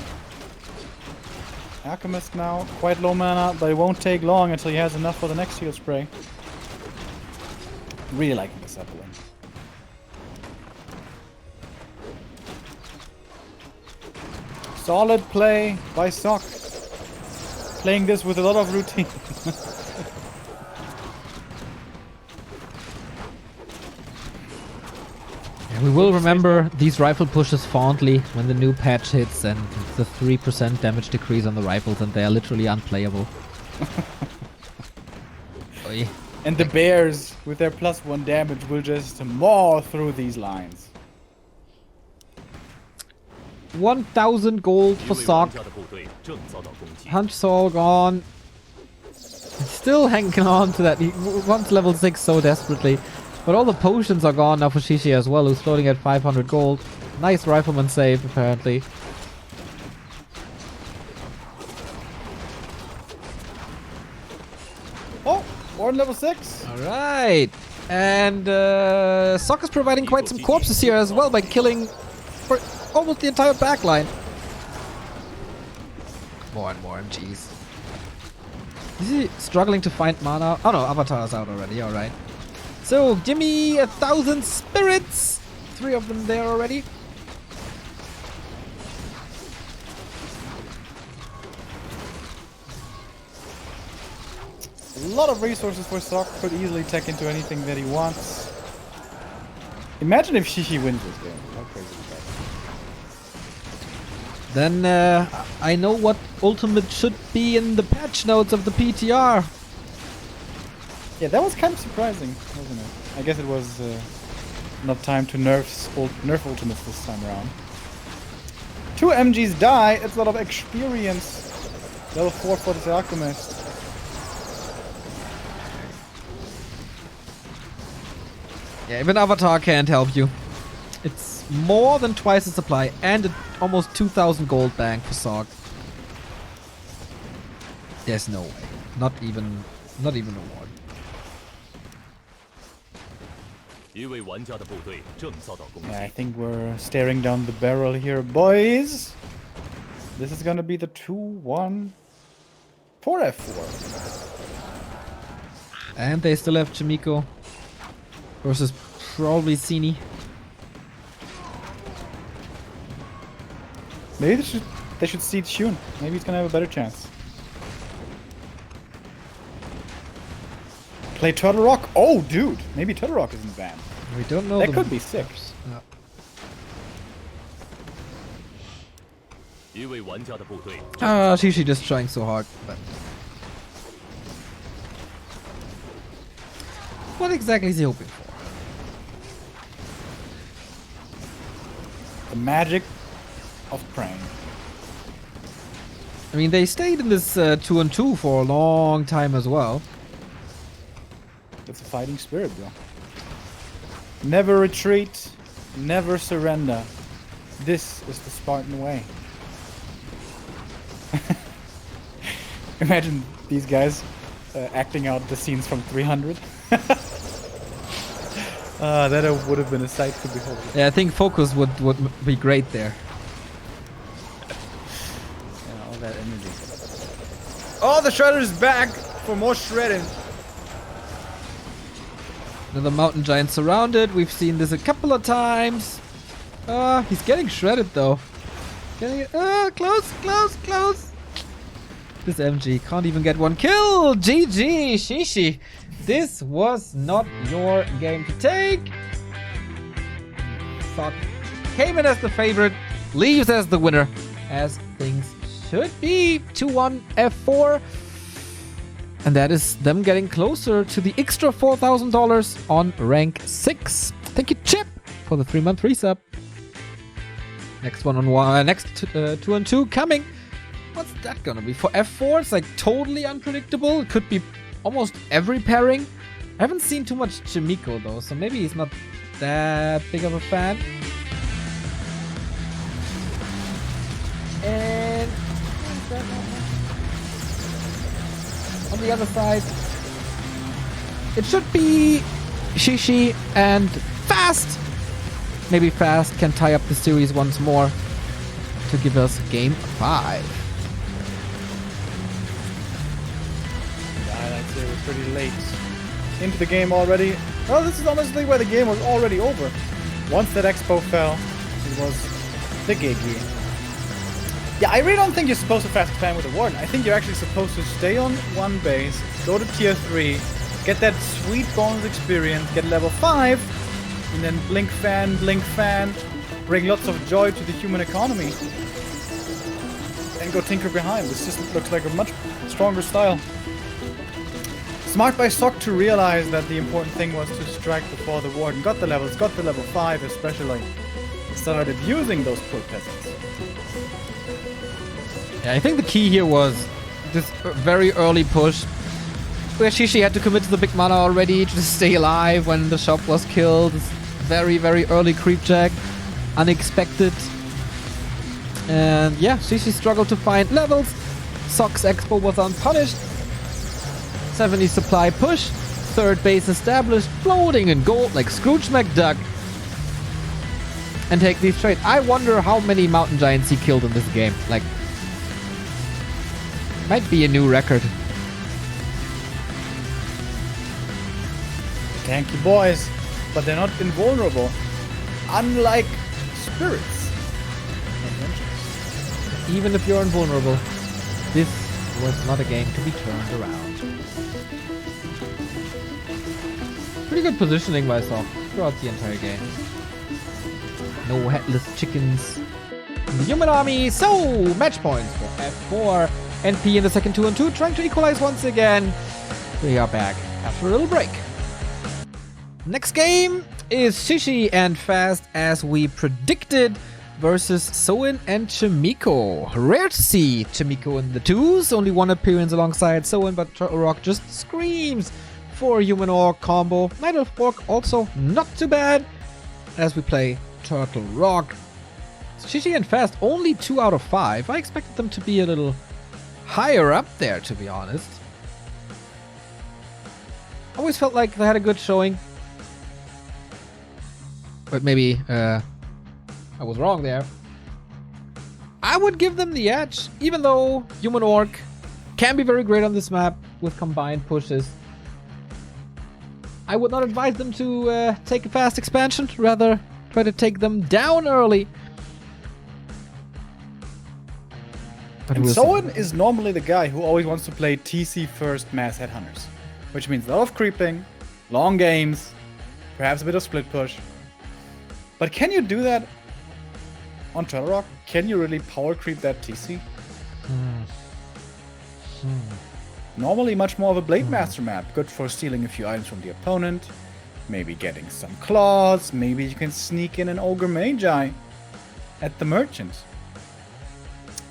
Alchemist now, quite low mana, but it won't take long until he has enough for the next heal spray. Really liking this Zeppelin. Solid play by Sock. Playing this with a lot of routine. We will remember these rifle pushes fondly when the new patch hits and the 3% damage decrease on the rifles, and they are literally unplayable. Oy. And the bears, with their +1 damage, will just maul through these lines. 1,000 gold 一 for 位玩 Sock. 家的部队正遭到攻击。 Hunch Soul gone. Still hanging on to that. He wants level 6 so desperately. But all the potions are gone now for Shishi as well, who's floating at 500 gold. Nice rifleman save, apparently. Oh, Warden level 6. Alright. And Sock is providing quite some corpses here as well by killing for almost the entire backline. More and more MGs. Is he struggling to find mana? Oh no, Avatar is out already, alright. So, give me 1,000 spirits! 3 of them there already. A lot of resources for Sock, could easily tech into anything that he wants. Imagine if Shishi wins this game. How crazy is that? Then I know what ultimate should be in the patch notes of the PTR. Yeah, that was kind of surprising, wasn't it? I guess it was not time to nerf ultimates this time around. 2 MGs die, it's a lot of experience. Level 4 for the Alchemist. Yeah, even Avatar can't help you. It's more than twice the supply and almost 2,000 gold bank for Sock. There's no way. Not even a ward. 一位玩家的部队正遭到攻击。 Yeah, I think we're staring down the barrel here, boys. This is gonna be the 2-1 for F4. And they still have Chaemiko versus probably Sini. Maybe they should seed Shun. Maybe he's gonna have a better chance. Play Turtle Rock? Oh, dude! Maybe Turtle Rock isn't banned. We don't know. That could be sick. Yeah. 一位玩家的部队 Shishi just trying so hard, but what exactly is he hoping for? The magic of praying. I mean, they stayed in this 2-2 for a long time as well. It's a fighting spirit, bro. Never retreat, never surrender. This is the Spartan way. Imagine these guys acting out the scenes from 300. That would have been a sight to behold. Yeah, I think focus would be great there. Yeah, all that energy. Oh, the Shredder is back for more shredding. Another mountain giant surrounded. We've seen this a couple of times. He's getting shredded though. Close. This MG can't even get one kill. GG, Shishi. This was not your game to take. Sock came in as the favorite, leaves as the winner, as things should be. 2-1 F4. And that is them getting closer to the extra $4,000 on rank 6. Thank you, Chip, for the 3-month resub. Next 2-on-2 coming. What's that gonna be? For F4, it's like totally unpredictable. It could be almost every pairing. I haven't seen too much Chaemiko though, so maybe he's not that big of a fan. And on the other side, it should be Shishi and Fast. Maybe Fast can tie up the series once more to give us game 5. Yeah, I'd say we're pretty late into the game already. Well, this is honestly where the game was already over. Once that expo fell, it was the giggy. Yeah, I really don't think you're supposed to fast spam with the Warden. I think you're actually supposed to stay on one base, go to tier 3, get that sweet bonus experience, get level 5, And then blink fan, bring lots of joy to the human economy. And go tinker behind. This just looks like a much stronger style. Smart by Sock to realize that the important thing was to strike before the warden got the levels, got the level 5 especially. Started using those poor peasants. Yeah, I think the key here was this very early push where Shishi had to commit to the big mana already to stay alive when the shop was killed. This very, very early creep check. Unexpected. And yeah, Shishi struggled to find levels. Sock's Expo was unpunished. 70 supply push. Third base established. Floating in gold like Scrooge McDuck. And take these trades. I wonder how many mountain giants he killed in this game. Like, might be a new record. Tanky boys, but they're not invulnerable. Unlike spirits. Even if you're invulnerable, this was not a game to be turned around. Pretty good positioning by Sock throughout the entire game. No headless chickens in the human army. So, match points for F4. NP in the second 2-on-2, trying to equalize once again. We are back after a little break. Next game is Shishi and Fast, as we predicted, versus Soin and Chaemiko. Rare to see Chaemiko in the 2s. Only one appearance alongside Soin, but Turtle Rock just screams for a Human Orc combo. Night Elf Orc also not too bad as we play Turtle Rock. Shishi and Fast only 2 out of 5. I expected them to be a little higher up there, to be honest. Always felt like they had a good showing. But maybe I was wrong there. I would give them the edge, even though Human Orc can be very great on this map with combined pushes. I would not advise them to take a fast expansion, rather try to take them down early. And Soin is normally the guy who always wants to play TC first mass headhunters, which means a lot of creeping, long games, perhaps a bit of split push. But can you do that on Turtle Rock? Can you really power creep that TC? Normally much more of a Blade Master map, good for stealing a few items from the opponent, maybe getting some claws, maybe you can sneak in an Ogre Magi at the merchant.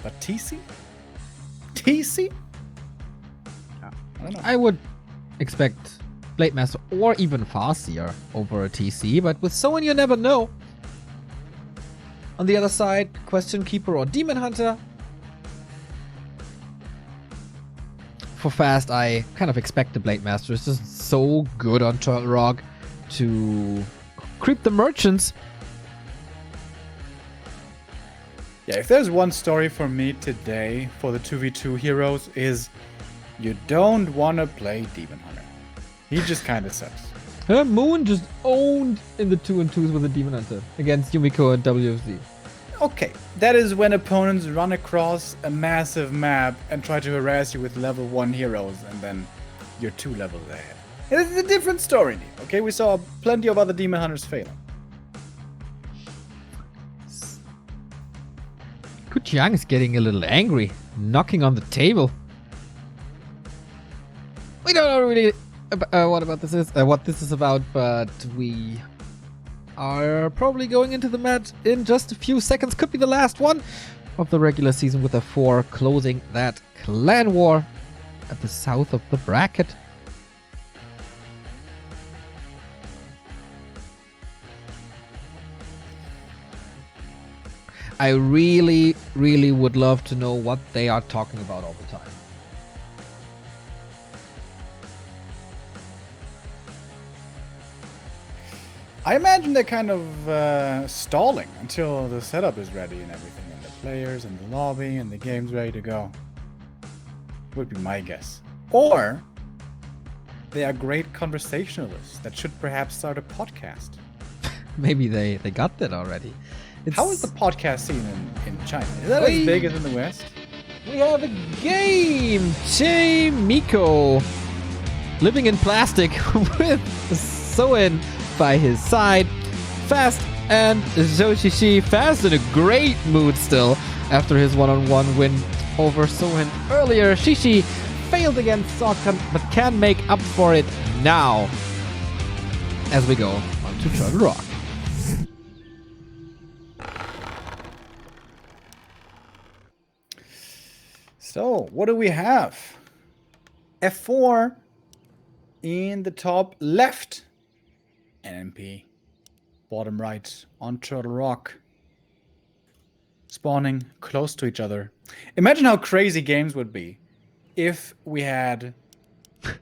But TC? TC? I don't know. I would expect Blade Master or even Farseer over a TC, but with Soin you never know. On the other side, Question Keeper or Demon Hunter. For Fast, I kind of expect the Blade Master. It's just so good on Turtle Rock to creep the merchants. Yeah, if there's one story for me today for the 2v2 heroes is you don't want to play Demon Hunter. He just kind of sucks. Moon just owned in the 2-on-2s with a Demon Hunter against Chaemiko and WFC. Okay, that is when opponents run across a massive map and try to harass you with level 1 heroes and then you're 2 levels ahead. It's a different story, okay? We saw plenty of other Demon Hunters failing. Kuchiang is getting a little angry, knocking on the table. We don't know really what this is about, but we are probably going into the match in just a few seconds. Could be the last one of the regular season with F4 closing that clan war at the south of the bracket. I really, really would love to know what they are talking about all the time. I imagine they're kind of stalling until the setup is ready and everything, and the players and the lobby and the game's ready to go. Would be my guess. Or they are great conversationalists that should perhaps start a podcast. Maybe they got that already. How is the podcast scene in China? Is that as big as in the West? We have a game! Chaemiko living in plastic with Soin by his side. Fast and Zoshishi. Fast in a great mood still after his one-on-one win over Soin earlier. Shishi failed against Sokan, but can make up for it now as we go on to Turtle Rock. So, what do we have? F4 in the top left. NMP. Bottom right on Turtle Rock. Spawning close to each other. Imagine how crazy games would be if we had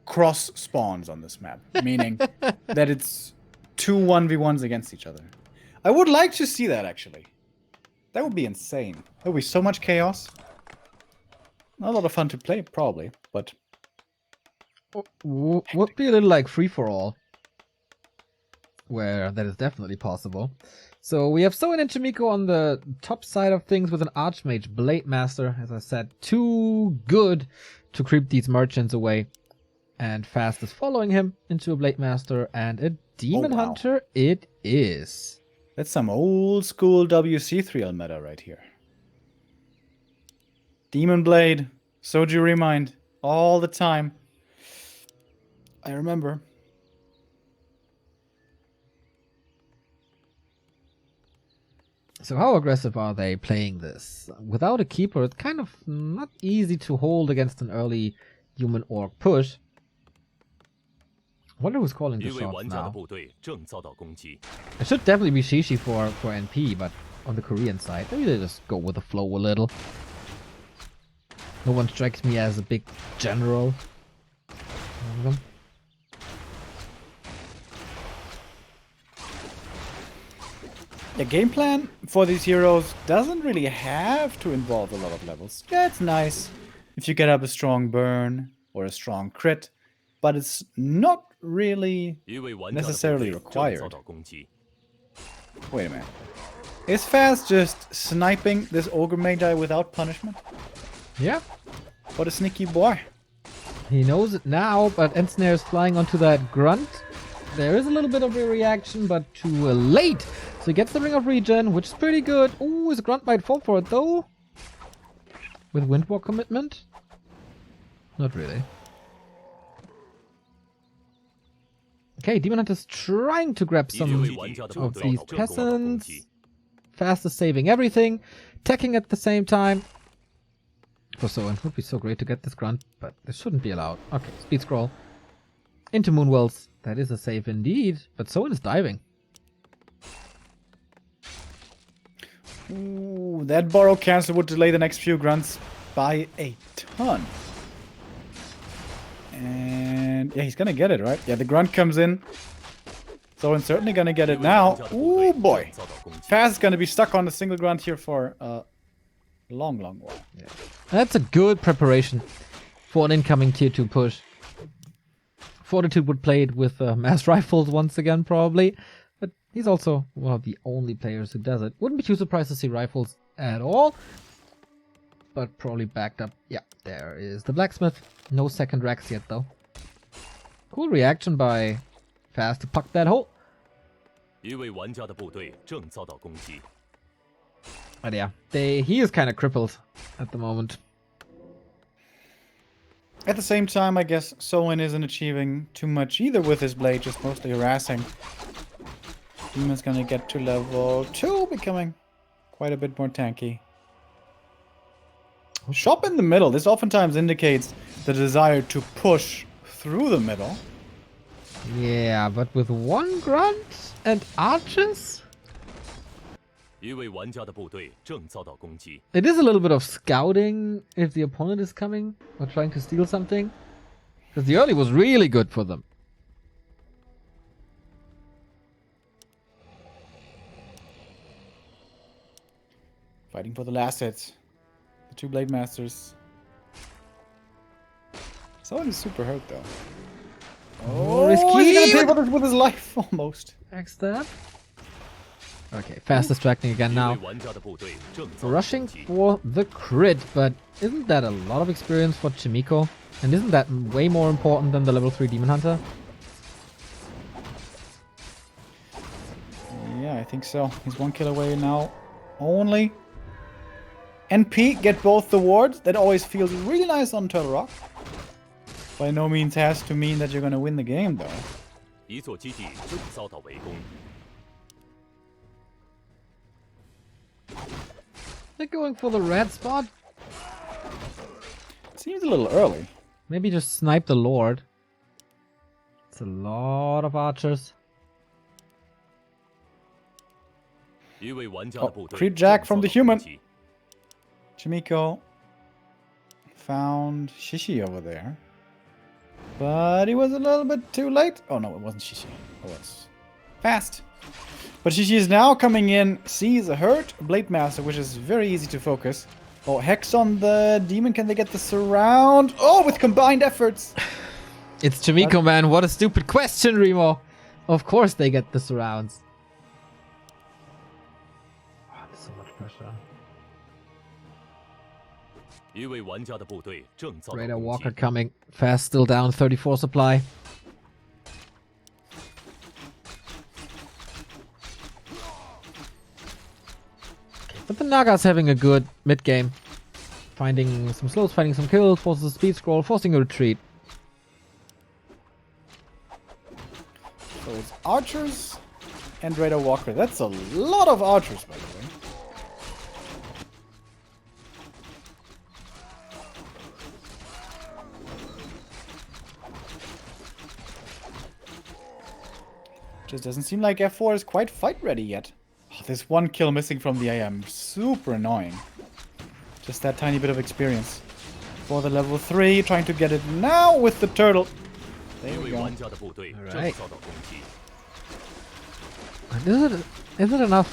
cross spawns on this map. Meaning that it's 2 1v1s against each other. I would like to see that, actually. That would be insane. There would be so much chaos. Not a lot of fun to play, probably, but... Would be a little like free-for-all. Where that is definitely possible. So we have Soin and Chaemiko on the top side of things with an Archmage Blade Master. As I said, too good to creep these merchants away. And Fast is following him into a Blade Master and a Demon Hunter it is. That's some old school WC3R meta right here. Demon Blade, Soju Remind, all the time. I remember. So how aggressive are they playing this? Without a keeper, it's kind of not easy to hold against an early human orc push. I wonder who's calling the shots now. It should definitely be Shishi for NP, but on the Korean side, maybe they just go with the flow a little. No one strikes me as a big general. The game plan for these heroes doesn't really have to involve a lot of levels. Yeah, it's nice if you get up a strong burn or a strong crit, but it's not really necessarily required. Wait a minute. Is Fast just sniping this Ogre Magi without punishment? Yeah. What a sneaky boy. He knows it now, but Ensnare is flying onto that grunt. There is a little bit of a reaction, but too late. So he gets the Ring of Regen, which is pretty good. Ooh, his grunt might fall for it though. With Windwalk commitment? Not really. Okay, Demon Hunter's trying to grab some of these peasants. Fast is saving everything. Teching at the same time. For Soin, would be so great to get this grunt, but this shouldn't be allowed. Okay, speed scroll. Into Moonwells. That is a save indeed, but Soin is diving. Ooh, that borrow cancel would delay the next few grunts by a ton. And yeah, he's gonna get it, right? Yeah, the grunt comes in. Soin's certainly gonna get it now. Ooh boy. Fast is gonna be stuck on a single grunt here for a long while. Yeah. That's a good preparation for an incoming tier 2 push. Fortitude would play it with mass rifles once again, probably. But he's also one of the only players who does it. Wouldn't be too surprised to see rifles at all. But probably backed up. Yeah, there is the blacksmith. No second racks yet, though. Cool reaction by Fast to puck that hole. But yeah, he is kind of crippled at the moment. At the same time, I guess Soin isn't achieving too much either with his blade, just mostly harassing. Demon's gonna get to level 2, becoming quite a bit more tanky. Shop in the middle. This oftentimes indicates the desire to push through the middle. Yeah, but with one grunt and archers? It is a little bit of scouting if the opponent is coming or trying to steal something. Because the early was really good for them. Fighting for the last hits. The 2 Blade Masters. Someone is super hurt though. Oh, risky! He's gonna pay for this with his life almost. Backstab. Okay, fast distracting again now. Rushing for the crit, but isn't that a lot of experience for Chaemiko? And isn't that way more important than the level 3 Demon Hunter? Yeah, I think so. He's 1 kill away now. Only. NP get both the wards. That always feels really nice on Turtle Rock. By no means has to mean that you're gonna win the game, though. 一座基地正遭到围攻。 They're going for the red spot. Seems a little early. Maybe just snipe the Lord. It's a lot of archers. 一位玩家的部队 Creep Jack from the 正遭到 human. 攻击 Chaemiko found Shishi over there. But he was a little bit too late. Oh no, it wasn't Shishi. It was Fast. But Shishi is now coming in, sees a hurt Blade Master, which is very easy to focus. Oh, Hex on the Demon. Can they get the surround? Oh, with combined efforts. It's Chaemiko, man. What a stupid question, Remo. Of course they get the surrounds. Oh, there's so much pressure. 一位玩家的部队正遭到 Raider 攻 Walker 击。 coming. Fast still down. 34 supply. But the Naga's having a good mid game. Finding some slows, finding some kills, forces a speed scroll, forcing a retreat. So it's archers and Raider Walker. That's a lot of archers, by the way. Just doesn't seem like F4 is quite fight ready yet. Oh, this 1 kill missing from the AM. Super annoying. Just that tiny bit of experience. For the level 3, trying to get it now with the turtle. 一 There we 位 go. 玩家的部队 Alright. 正遭到攻击。 Is it enough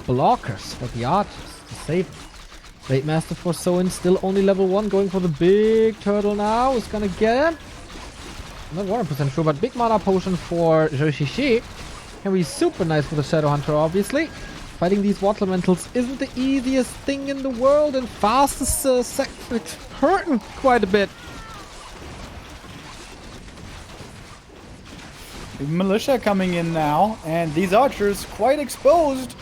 blockers for the archers to save them? Blade Master for Soin still only level 1, going for the big turtle now. Is gonna get him. Not 100% sure, but big mana potion for Joshishi. Can be super nice for the Shadow Hunter, obviously. Fighting these water elementals isn't the easiest thing in the world, and fast is it's hurting quite a bit. The militia coming in now, and these archers quite exposed.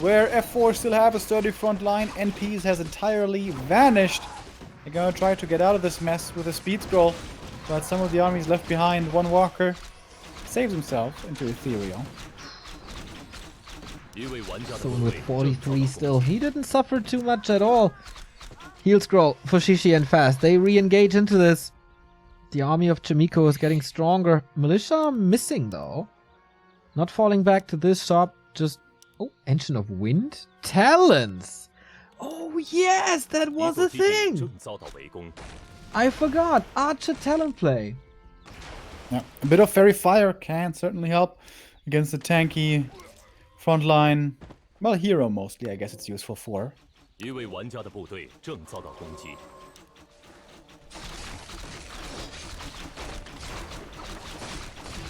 Where F4 still have a sturdy front line, NPs has entirely vanished. They're gonna try to get out of this mess with a speed scroll, but some of the armies left behind. One walker saves himself into ethereal. 一位玩家的 So 部 with 队正遭到 43 攻 still, 击。 he didn't suffer too much at all. Heal scroll for Shishi and Fast. They re-engage into this. The army of Chaemiko is getting stronger. Militia missing though. Not falling back to this shop. Just oh, Engine of Wind Talons. Oh yes, that 一 was 座 a 基地 thing. 正遭到围攻。 I forgot. Archer talent play. Yeah, a bit of fairy fire can certainly help against the tanky front line. Well, hero mostly, I guess it's useful for. 一位玩家的部队正遭到攻击。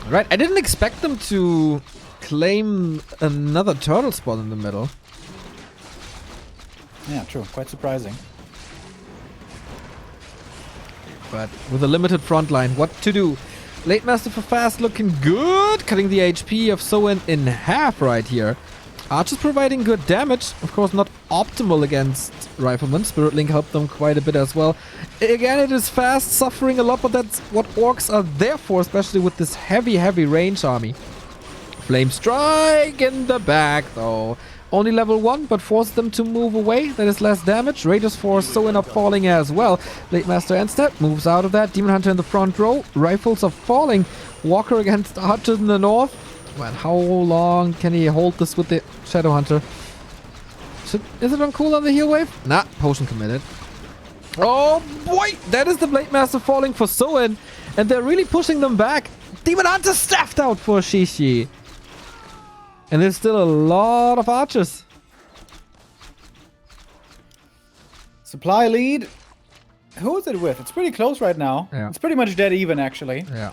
Right, I didn't expect them to claim another turtle spot in the middle. Yeah, true. Quite surprising. But with a limited front line, what to do? Blade Master for Fast looking good, cutting the HP of Soin in half right here. Archers providing good damage, of course not optimal against Riflemen. Spirit Link helped them quite a bit as well. Again, it is Fast suffering a lot, but that's what orcs are there for, especially with this heavy range army. Flame Strike in the back though. Only level 1, but forces them to move away. That is less damage. Raiders for Soin are falling as well. Blade Master instead moves out of that. Demon Hunter in the front row. Rifles are falling. Walker against Archers in the north. Man, how long can he hold this with the Shadow Hunter? Is it on cool on the heal wave? Nah, potion committed. Oh boy, that is the Blade Master falling for Soin. And they're really pushing them back. Demon Hunter staffed out for Shishi. And there's still a lot of archers. Supply lead. Who is it with? It's pretty close right now. Yeah. It's pretty much dead even, actually. Yeah.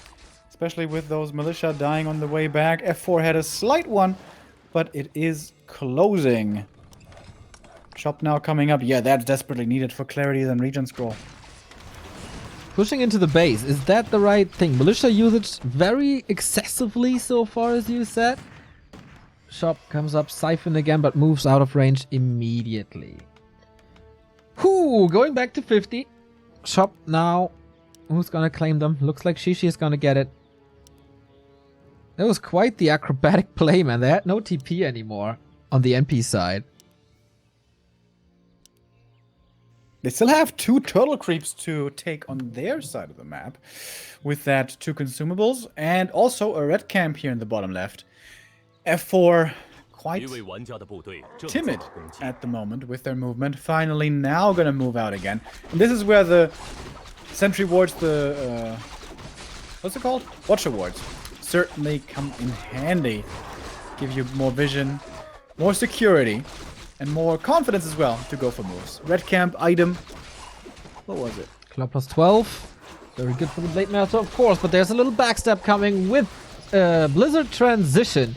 Especially with those militia dying on the way back. F4 had a slight one, but it is closing. Shop now coming up. Yeah, that's desperately needed for clarity than Regen Scroll. Pushing into the base. Is that the right thing? Militia usage very excessively so far, as you said. Shop comes up, Siphon again, but moves out of range immediately. Whoo, going back to 50. Shop now. Who's gonna claim them? Looks like Shishi is gonna get it. That was quite the acrobatic play, man. They had no TP anymore on the NP side. They still have 2 turtle creeps to take on their side of the map. With that, 2 consumables and also a red camp here in the bottom left. F4 quite 一位玩家的部队正遭 timid 到攻击。 at the moment with their movement. Finally now gonna move out again. And this is where the sentry wards, the what's it called? Watcher wards certainly come in handy. Give you more vision, more security, and more confidence as well to go for moves. Red camp item. What was it? Club plus 12. Very good for the Blade Master, of course, but there's a little backstab coming with Blizzard Transition.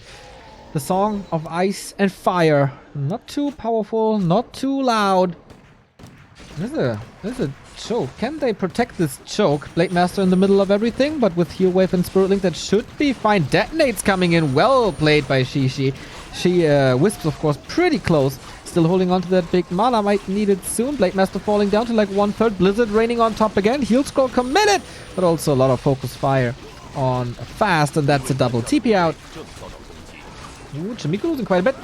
The Song of Ice and Fire. Not too powerful, not too loud. There's a choke. Can they protect this choke? Blade Master in the middle of everything, but with Heal Wave and Spirit Link, that should be fine. Detonates coming in. Well played by Shishi. She wisps, of course, pretty close. Still holding on to that big mana. Might need it soon. Blade Master falling down to like 1/3. Blizzard raining on top again. Heal Scroll committed, but also a lot of focus fire on Fast, and that's a double TP out. 正遭到攻击。 Ooh, Chaemiko losing quite a bit.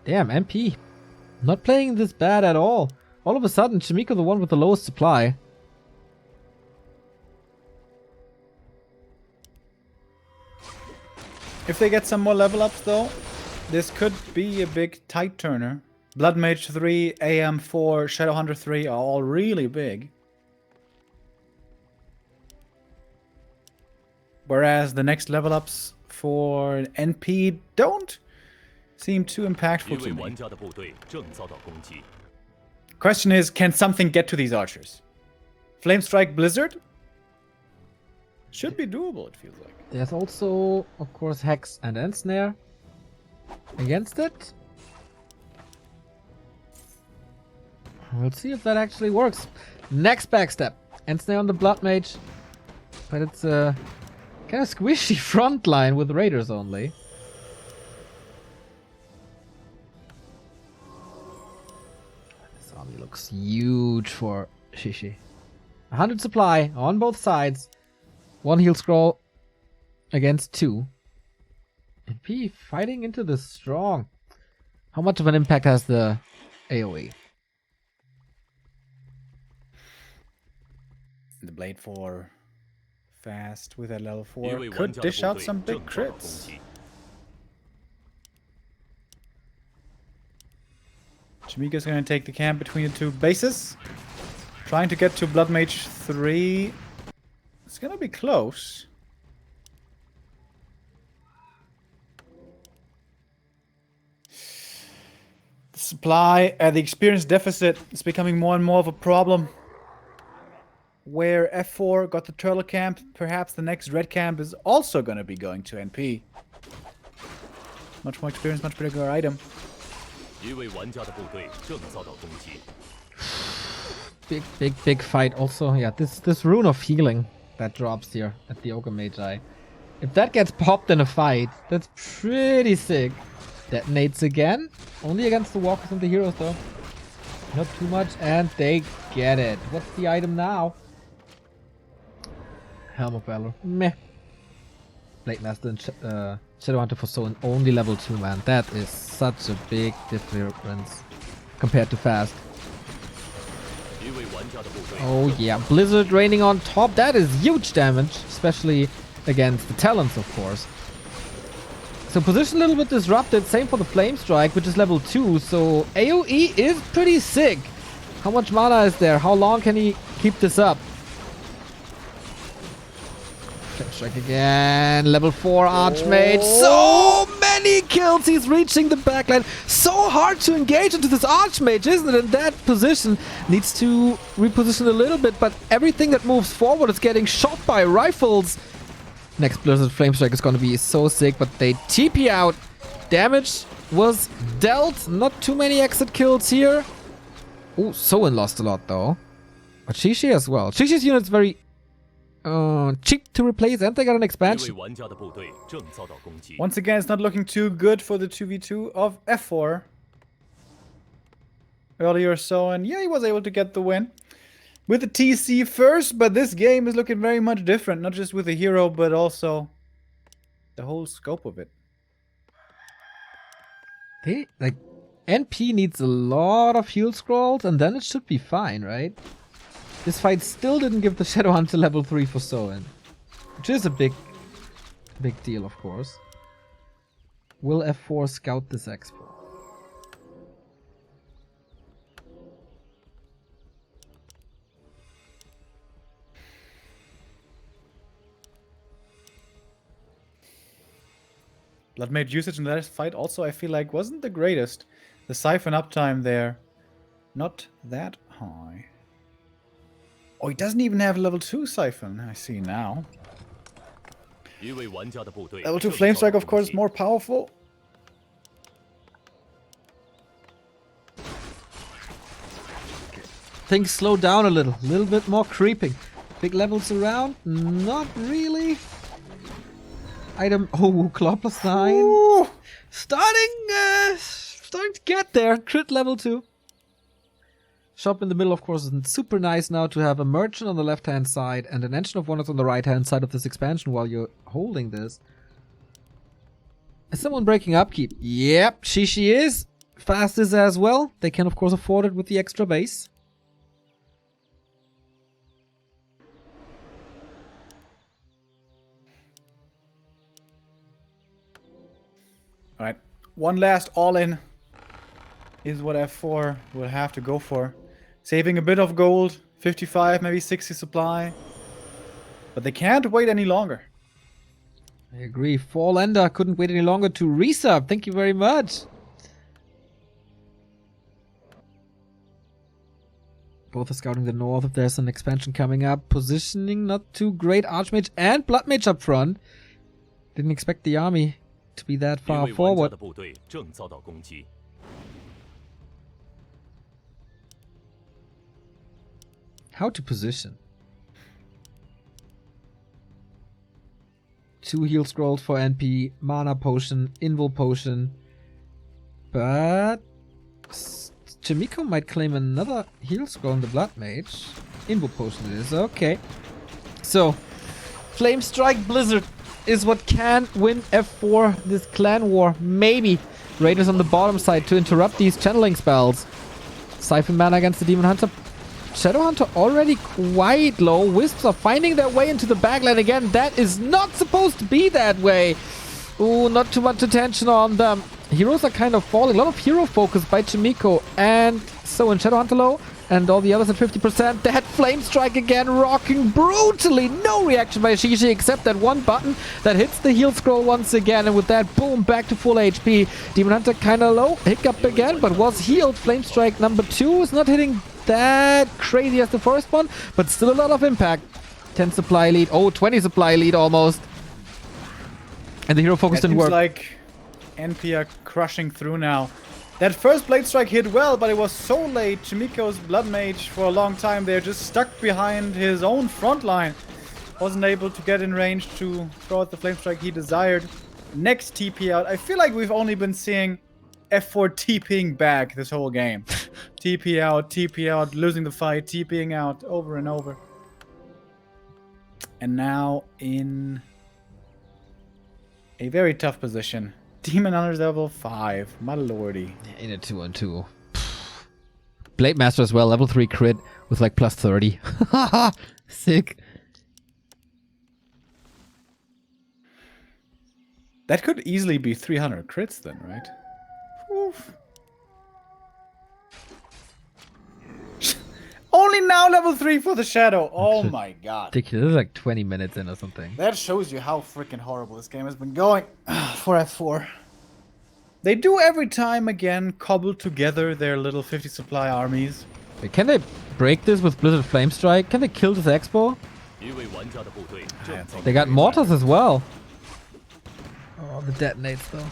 Damn, MP. Not playing this bad at all. All of a sudden, Chaemiko the one with the lowest supply. If they get some more level ups though, this could be a big tide turner. Blood Mage 3, AM 4, Shadowhunter 3 are all really big. Whereas the next level ups for NP don't seem too 一 impactful 位 to me. 玩家的部队正遭到攻击。 Question is, can something get to these archers? Flame Strike Blizzard? Should be doable, it feels like. There's also, of course, Hex and Ensnare against it. We'll see if that actually works. Next backstep. Ensnare on the Blood Mage. But it's a kind of squishy front line with Raiders only. This army looks huge for Shishi. 100 supply on both sides. 1 heal scroll against 2. And P fighting into the strong. How much of an impact has the AoE? The Blade 4 Fast with that level 一 4 位玩 could 家的 dish 部 out 队 some 正 big 遭到攻 crits. 击。 Chaemiko's gonna take the camp between the 2 bases. Trying to get to Blood Mage 3. It's gonna be close. The supply, the experience deficit is becoming more and more of a problem. Where F4 got the turtle camp, perhaps the next red camp is also gonna be going to NP. Much more experience, much bigger item. 一位玩家的部队正遭到攻击。 Big fight also. Yeah, this rune of healing that drops here at the Ogre Magi. If that gets popped in a fight, that's pretty sick. Detonates again. Only against the walkers and the heroes though. Not too much, and they get it. What's the item now? Helm of Valor. Meh. Blade Master and Shadowhunter for Soin only level 2, man. That is such a big difference compared to Fast. 一位玩家的部队 Oh yeah, Blizzard raining on top. That is huge damage, especially against the Talons, of course. So position a little bit disrupted. Same for the Flame Strike, which is level 2. So AoE is pretty sick. How much mana is there? How long can he keep this up? Flame Strike again. Level 4 Archmage. So many kills. He's reaching the backline. So hard to engage into this Archmage, isn't it? In that position. Needs to reposition a little bit, but everything that moves forward is getting shot by rifles. Next Blizzard Flame Strike is going to be so sick, but they TP out. Damage was dealt. Not too many exit kills here. Oh, Soin lost a lot though. But Shishi as well. Shishi's unit's very Cheap to replace, and they got an 一位 expansion. 玩家的部队正遭到攻击。 Once again, it's not looking too good for the 2v2 of F4. Earlier so, and yeah, he was able to get the win. With the TC first, but this game is looking very much different. Not just with the hero, but also the whole scope of it. They, like, NP needs a lot of heal scrolls, and then it should be fine, right? This fight still didn't give the Shadowhunter level 3 for Soin. Which is a big deal, of course. Will F4 scout this expo? Bloodmage usage in that fight also, I feel like, wasn't the greatest. The siphon uptime there, not that high. Oh, he doesn't even have level 2 siphon, I see now. 一位玩家的部队 Level 2 正遭 flame 到 strike, of 攻 course, 击 more powerful. Things slow down a little bit more creeping. Big levels around? Not really. Item, oh, Claw plus 9. Ooh. Starting to get there. Crit level 2. Shop in the middle, of course, is super nice now to have a merchant on the left-hand side and an engine of wonders on the right-hand side of this expansion while you're holding this. Is someone breaking upkeep? Yep, she is. Fast is as well. They can, of course, afford it with the extra base. Alright, one last all-in is what F4 will have to go for. Saving a bit of gold, 55, maybe 60 supply. But they can't wait any longer. I agree. Fall Ender couldn't wait any longer to resub. Thank you very much. Both are scouting the north if there's an expansion coming up. Positioning not too great. Archmage and Bloodmage up front. Didn't expect the army to be that 一 far 位玩家 forward. 的部队正遭到攻击。 How to position? 2 heal scrolls for NP, mana potion, invul potion. But Chaemiko might claim another heal scroll on the Blood Mage. Invul potion it is, okay. So, Flame Strike Blizzard is what can win F4 this clan war. Maybe. Raiders on the bottom side to interrupt these channeling spells. Siphon mana against the Demon Hunter. Shadowhunter already quite low. Wisps are finding their way into the backline again. That is not supposed to be that way. Ooh, not too much attention on them. Heroes are kind of falling. A lot of hero focus by Chaemiko. And so in Shadowhunter low. And all the others at 50%. That Flame Strike again, rocking brutally. No reaction by Shishi except that one button that hits the heal scroll once again. And with that, boom, back to full HP. Demon Hunter kind of low. Hiccup again, but was healed. Flame Strike number 2 is not hitting that crazy as the first one, but still a lot of impact. 10 supply lead. Oh, 20 supply lead almost. And the hero focus didn't work. Seems like NP are crushing through now. That first Blade Strike hit well, but it was so late. Chaemiko's Blood Mage for a long time there just stuck behind his own front line. Wasn't able to get in range to throw out the Flame Strike he desired. Next TP out. I feel like we've only been seeing F4 TPing back this whole game. TP out, losing the fight, TPing out over and over. And now in a very tough position. Demon Hunter's level 5. My lordy. In a 2-on-2. Blade Master as well, level 3 crit with like plus 30. Sick. That could easily be 300 crits then, right? Oof. Only now level 3 for the Shadow. Oh my god. Ridiculous. Like 20 minutes in or something. That shows you how freaking horrible this game has been going for F4. They do every time again cobble together their little 50 supply armies. Wait, can they break this with Blizzard Flame Strike? Can they kill this expo? 一位玩家的部队正遭 They got mortars as well. Oh, the detonates though.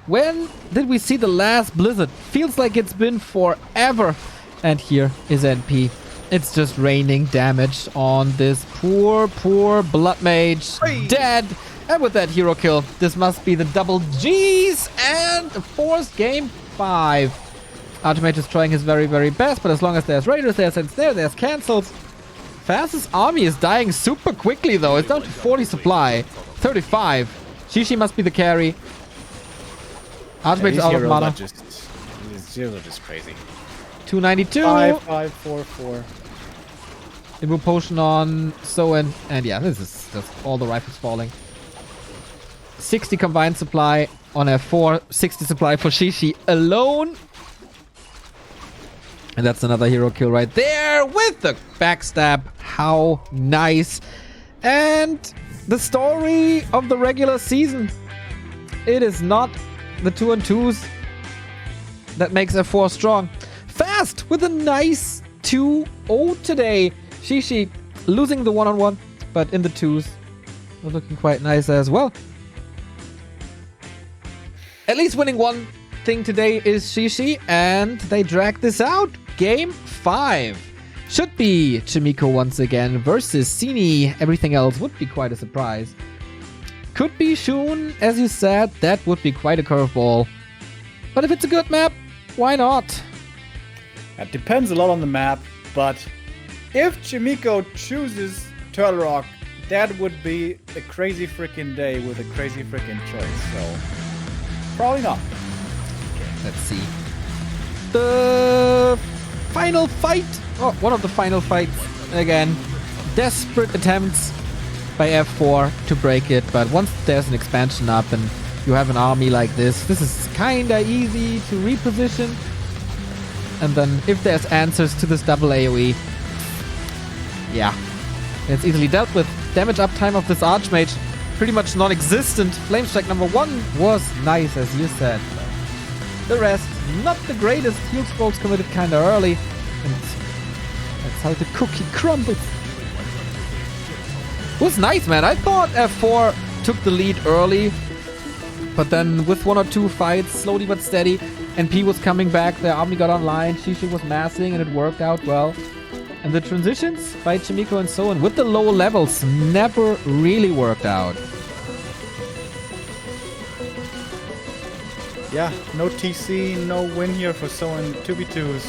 When did we see the last Blizzard? Feels like it's been forever. And here is NP. It's just raining damage on this poor Blood Mage. Hey. Dead. And with that hero kill, this must be the double G's and forced game 5. Archmage is trying his very best, but as long as there's raiders, there's ensnare, there's cancels. Fastest army is dying super quickly though. It's down to 40 supply. 35. Shishi must be the carry. Archmage is out of mana. His heroes are just crazy. 292. 5, 5, 4, 4. Immune potion on Soin. And yeah, this is just all the rifles falling. 60 combined supply on F4. 60 supply for Shishi alone. And that's another hero kill right there with the backstab. How nice. And the story of the regular season. It is not the 2-on-2s that makes F4 strong. Fast with a nice 2-0 today. Shishi losing the 1-on-1, but in the 2s, looking quite nice as well. At least winning one thing today is Shishi, and they drag this out. Game 5 should be Chaemiko once again versus Sini. Everything else would be quite a surprise. Could be Shun, as you said. That would be quite a curveball. But if it's a good map, why not? It depends a lot on the map, but if Chaemiko chooses Turtle Rock, that would be a crazy freaking day with a crazy freaking choice. So, probably not. Let's see. The final fight. Oh, one of the final fights. Again, desperate attempts by F4 to break it. But once there's an expansion up and you have an army like this is kinda easy to reposition. And then if there's answers to this double AoE, yeah, it's easily dealt with. Damage uptime of this Archmage, pretty much non-existent. Flame Strike number 1 was nice, as you said. The rest, not the greatest. Heal scrolls committed kinda early. And that's how the cookie crumbles. It was nice, man. I thought F4 took the lead early. But then with 1 or 2 fights, slowly but steady, NP was coming back, their army got online, Shishi was massing, and it worked out well. And the transitions by Chaemiko and Soin with the low levels never really worked out. Yeah, no TC, no win here for Soin 2v2s.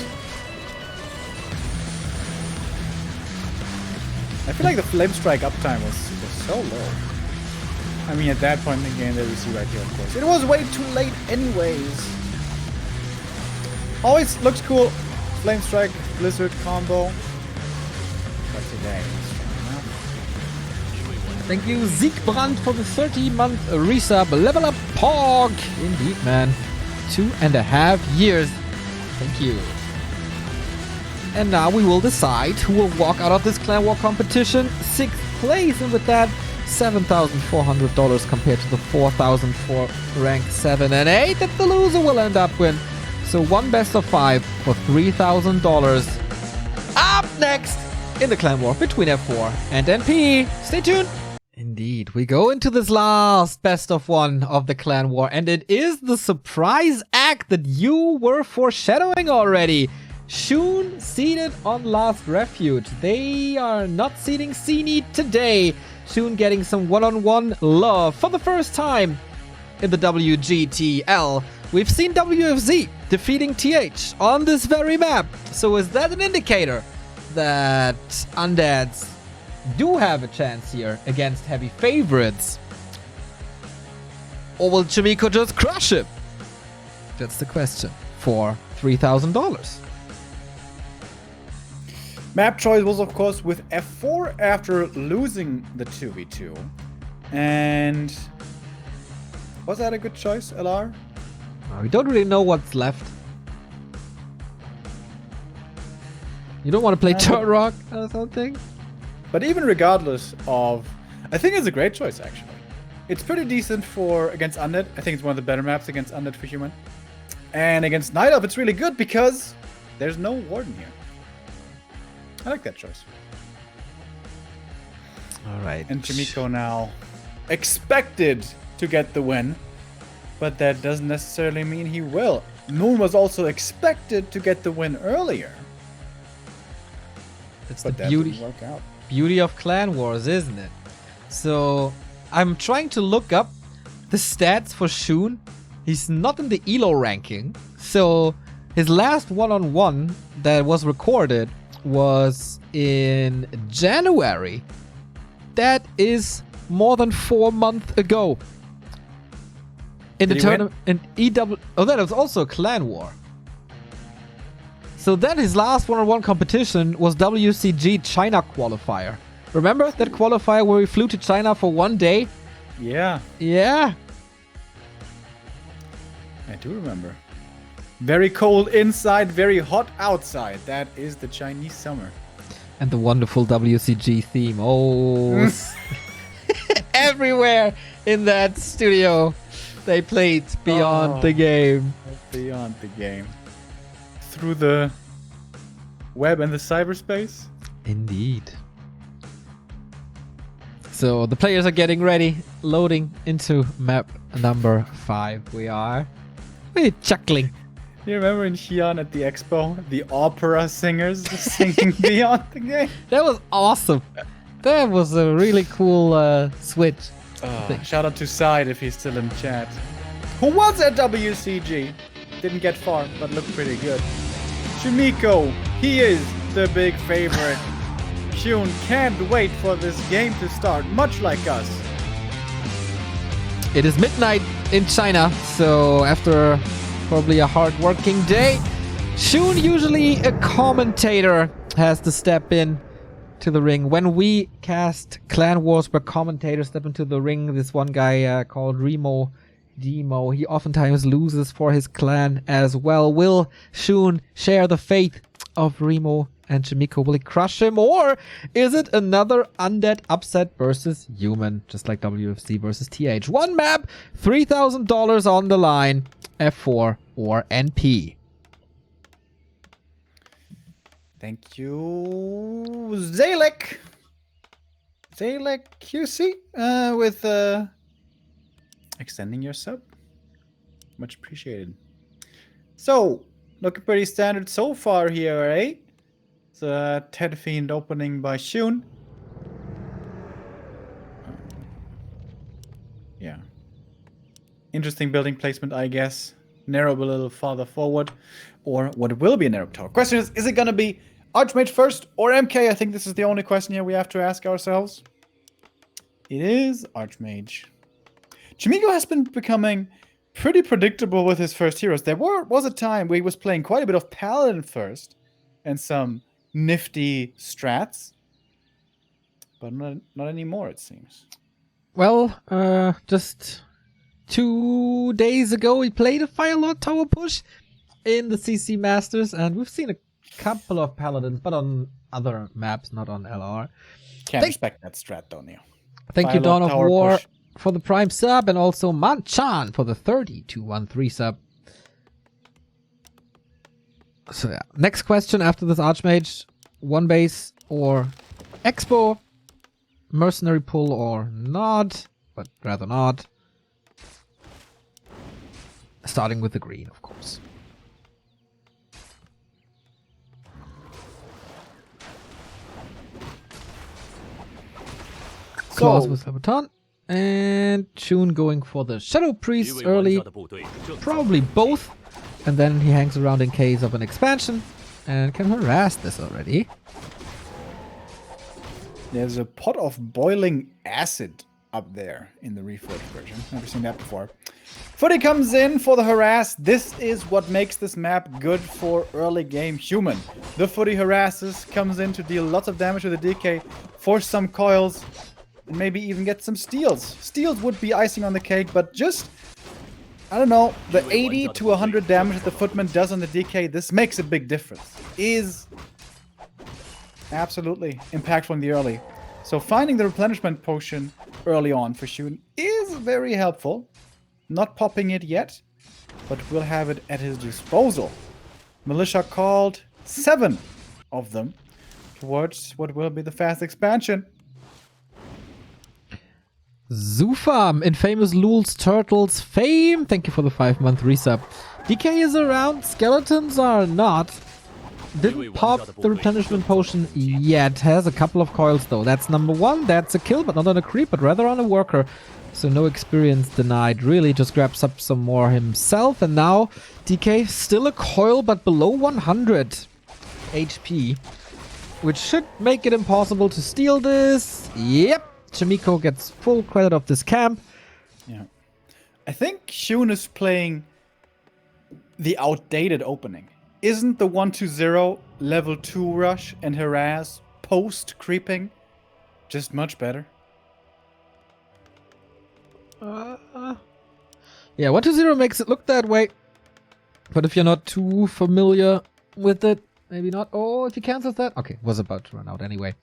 I feel like the Flame Strike uptime was so low. I mean, at that point in the game that we see right here, of course. It was way too late anyways. Always looks cool. Flame Strike, Blizzard combo. But today, Thank you, Siegbrand, for the 30-month resub. Level up Pog. Indeed, man. 2.5 years. Thank you. And now we will decide who will walk out of this Clan War competition. 6th place, and with that, $7,400 compared to the $4,000 for rank 7 and 8 that the loser will end up with. So one best of 5 for $3,000. Up next in the Clan War between F4 and NP. Stay tuned. Indeed, we go into this last best of 1 of the Clan War, and it is the surprise act that you were foreshadowing already. Shun seated on Last Refuge. They are not seating Sini today. Shun getting some one-on-one love for the first time in the WGTL. We've seen WFZ defeating TH on this very map. So is that an indicator that Undeads do have a chance here against heavy favorites? Or will Chaemiko just crush it? That's the question for $3,000. map choice was, of course, with F4 after losing the 2v2. And was that a good choice, LR? We don't really know what's left. You don't want to play Turtle Rock or something? But even regardless of... I think it's a great choice, actually. It's pretty decent for against Undead. I think it's one of the better maps against Undead for Human. And against Night Elf, it's really good because there's no Warden here. I like that choice. Alright. And Chaemiko now expected to get the win. But that doesn't necessarily mean he will. Moon was also expected to get the win earlier. It's But the that beauty. didn't work out. Beauty of Clan Wars, isn't it? So I'm trying to look up the stats for Shun. He's not in the ELO ranking. So his last one-on-one that was recorded was in January. That is more than 4 months ago. In Did the he win? tournament in EW. Oh, that was also a Clan War. So then his last one-on-one competition was WCG China qualifier. Remember that qualifier where we flew to China for 1 day? Yeah, Yeah. I do remember. Very cold inside, very hot outside. That is the Chinese summer. And the wonderful WCG theme. Oh, everywhere in that studio they played Beyond the Game. Beyond the game. Through the web and the cyberspace. Indeed. So the players are getting ready, loading into map number 5. We're chuckling. You remember in Xi'an at the expo, the opera singers singing Beyond the Game? That was awesome. That was a really cool switch. Shout out to Side if he's still in chat. Who was at WCG? Didn't get far, but looked pretty good. Chaemiko, he is the big favorite. Shun can't wait for this game to start, much like us. It is midnight in China, so after probably a hard-working day, Shun, usually a commentator, has to step in to the ring. When we cast Clan Wars where commentators step into the ring, this one guy called Remo, Demo, he oftentimes loses for his clan as well. Will Shun share the fate of Remo and Chaemiko? Will he crush him, or is it another undead upset versus human, just like WFC versus TH? One map, $3,000 on the line, F4 or NP. Thank you, Zalek. Zalek QC with extending your sub. Much appreciated. So, looking pretty standard so far here, eh? It's a Ted Fiend opening by Shun. Yeah. Interesting building placement, I guess. Narrow a little farther forward. Or what will be a narrow tower. Question is it going to be Archmage first or MK? I think this is the only question here we have to ask ourselves. It is Archmage. Chaemiko has been becoming pretty predictable with his first heroes. There was a time where he was playing quite a bit of Paladin first and some nifty strats, but not anymore, it seems. Well, just 2 days ago, we played a Firelord Tower push in the CC Masters, and we've seen a couple of Paladins, but on other maps, not on LR. Can't respect that strat, don't you? Thank you, Firelord Dawn of Tower War, push. for the Prime sub, and also Manchan for the 3213 sub. So yeah, next question after this Archmage, one base or Expo, mercenary pull or not, but rather not. Starting with the green, of course. Claws with Sabaton. And Shun going for the Shadow Priest early. Probably both. And then he hangs around in case of an expansion. And can harass this already. There's a pot of boiling acid up there in the reforged version. Never seen that before. Footy comes in for the harass. This is what makes this map good for early game human. The Footy harasses, comes in to deal lots of damage with the DK, force some coils, and maybe even get some steals. Steals would be icing on the cake, but just, I don't know, the 80 to 100 damage that the Footman does on the DK, this makes a big difference. Is absolutely impactful in the early. So finding the replenishment potion early on for Shun is very helpful. Not popping it yet, but will have it at his disposal. Militia called 7 of them towards what will be the fast expansion. Zufam, Infamous Lul's Turtles fame. Thank you for the 5-month resub. DK is around, skeletons are not. didn't pop the replenishment potion yet. Has a couple of coils though. That's number one. That's a kill, but not on a creep, but rather on a worker. So no experience denied. Really just grabs up some more himself. And now DK still a coil, but below 100 HP. Which should make it impossible to steal this. Yep. Chaemiko gets full credit of this camp. Yeah. I think Shun is playing the outdated opening. Isn't the 1-0 level 2 rush and harass post creeping just much better? Yeah, 1-0 makes it look that way. But if you're not too familiar with it, maybe not. Oh, if he cancels that. Okay, was about to run out anyway.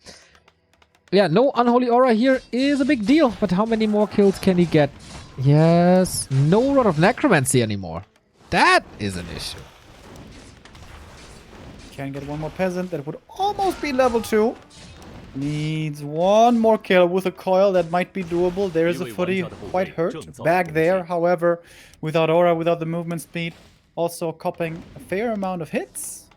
Yeah, no Unholy Aura here is a big deal. But how many more kills can he get? Yes, no Rod of Necromancy anymore. That is an issue. Can get one more peasant. That would almost be level 2. Needs one more kill with a coil. That might be doable. There is a footy quite hurt back there. However, without aura, without the movement speed, also copying a fair amount of hits.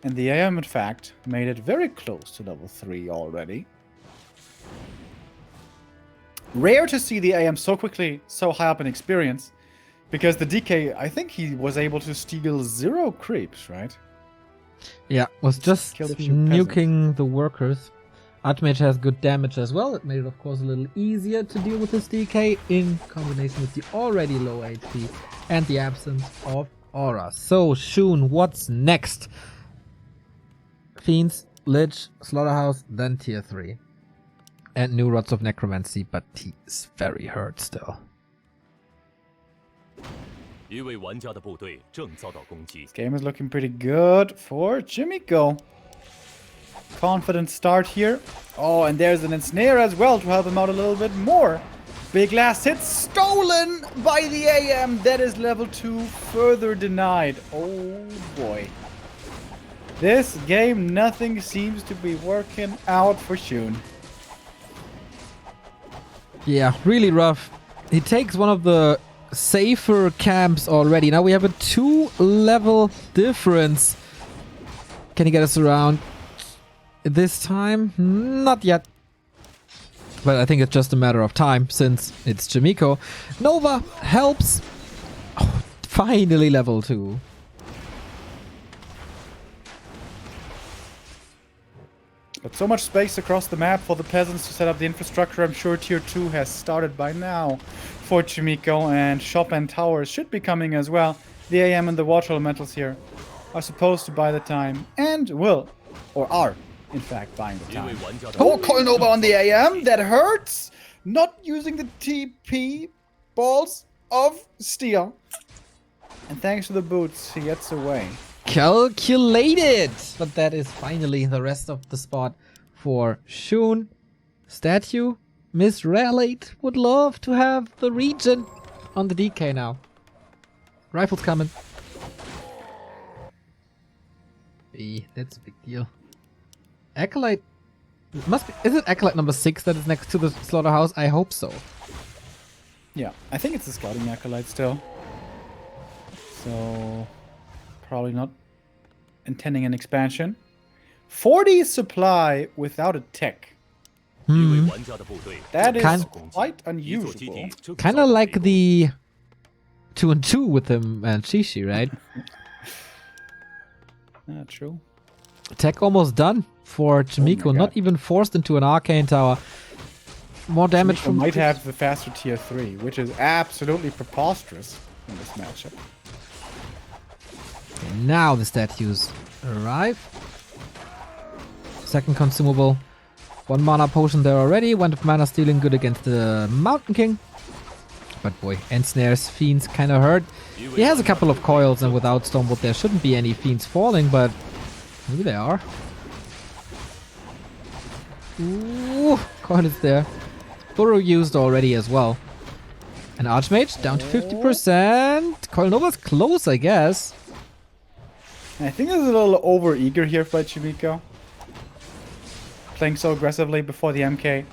And the AM, in fact, made it very close to level 3 already. Rare to see the AM so quickly, so high up in experience. Because the DK, I think he was able to steal 0 creeps, right? Yeah, was just nuking the workers. Archmage has good damage as well. It made it, of course, a little easier to deal with this DK in combination with the already low HP and the absence of aura. So, Shun, what's next? Fiends, Lich, Slaughterhouse, then tier 3. And new Rods of Necromancy, but he's very hurt still. This game is looking pretty good for Chaemiko. Confident start here. Oh, and there's an ensnare as well to help him out a little bit more. Big last hit stolen by the AM. That is level 2 further denied. Oh boy. This game, nothing seems to be working out for Shun. Yeah, really rough. He takes one of the safer camps already. Now we have a 2-level difference. Can he get us around this time? Not yet. But I think it's just a matter of time since it's Chaemiko. Nova helps. Oh, finally level 2. But so much space across the map for the peasants to set up the infrastructure. I'm sure tier 2 has started by now for Chaemiko, and shop and towers should be coming as well. The AM and the water elementals here are supposed to buy the time and will, or are, in fact, buying the time. Oh, Coil Nova on the AM. That hurts. Not using the TP balls of steel. And thanks to the boots, he gets away. Calculated! But that is finally the rest of the spot for Shun. Statue, Miss Ralate would love to have the region on the DK now. Rifles coming. B, that's a big deal. Acolyte must be, is it Acolyte number 6 that is next to the slaughterhouse? I hope so. Yeah, I think it's a scouting Acolyte still. So probably not intending an expansion. 40 supply without a tech. That is quite unusual. Kind of like the 2-2 with him and Shishi, right? True. Tech almost done for Chaemiko, not even forced into an arcane tower. More damage from... might have the faster tier 3, which is absolutely preposterous in this matchup. Okay, now the statues arrive. Second consumable. 1 mana potion there already. 1 of mana stealing good against the Mountain King. But boy, ensnares, fiends kind of hurt. He has a couple of coils, and without Stormbolt there shouldn't be any fiends falling, but maybe they are. Ooh, coil is there. Burrow used already as well. An Archmage down to 50%. Coil Nova's close, I guess. I think it's a little over-eager here by Chaemiko. Playing so aggressively before the MK.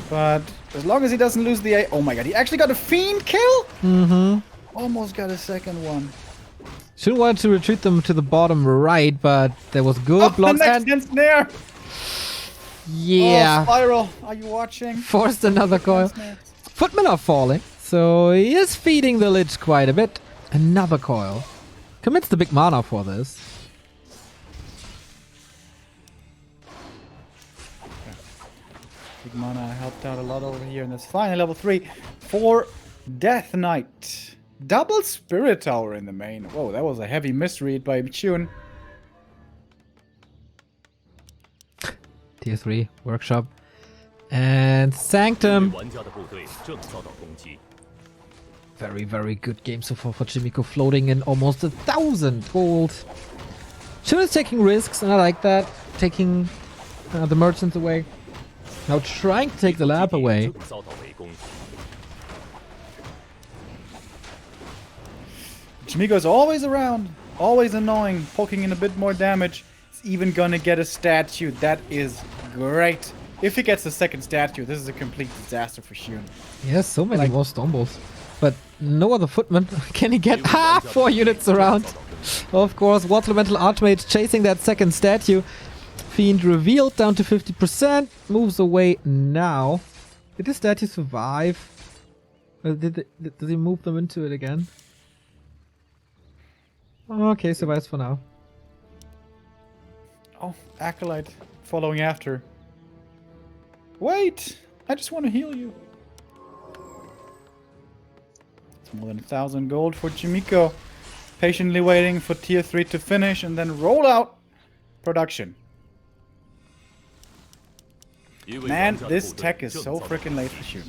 But as long as he doesn't lose the A... Oh my god, he actually got a Fiend kill? Mm-hmm. Almost got a second one. Shouldn't want to retreat them to the bottom right, but there was good Oh, blocks. next And snare! yeah, Oh, Spiral, are you watching? forced another coil. Footmen are falling, so he is feeding the Lich quite a bit. Another coil. Commits the big mana for this. Big mana helped out a lot over here, and that's fine. Level 3 for Death Knight. Double Spirit Tower in the main. Whoa, that was a heavy misread by Tune. Tier 3 workshop. And Sanctum. 玩家的部队正遭到攻击。 Very, very good game so far for Chaemiko, floating in almost 1,000 gold. Shun is taking risks, and I like that. Taking the merchants away. Now trying to take the lab away. 正遭到围攻。 Chaemiko's always around, always annoying, poking in a bit more damage. He's even gonna get a statue. That is great. If he gets a second statue, this is a complete disaster for Shun. Yes, so many more stumbles. But no other footman. Can he get 4 units around? Of course, Water Elemental Archmage chasing that second statue. Fiend revealed down to 50%. Moves away now. Did the statue survive? Did he move them into it again? Okay, survives for now. Oh, Acolyte following after. Wait! I just want to heal you. It's more than 1,000 gold for Chaemiko. Patiently waiting for tier 3 to finish and then roll out production. Man, this tech is so freaking late for Shun.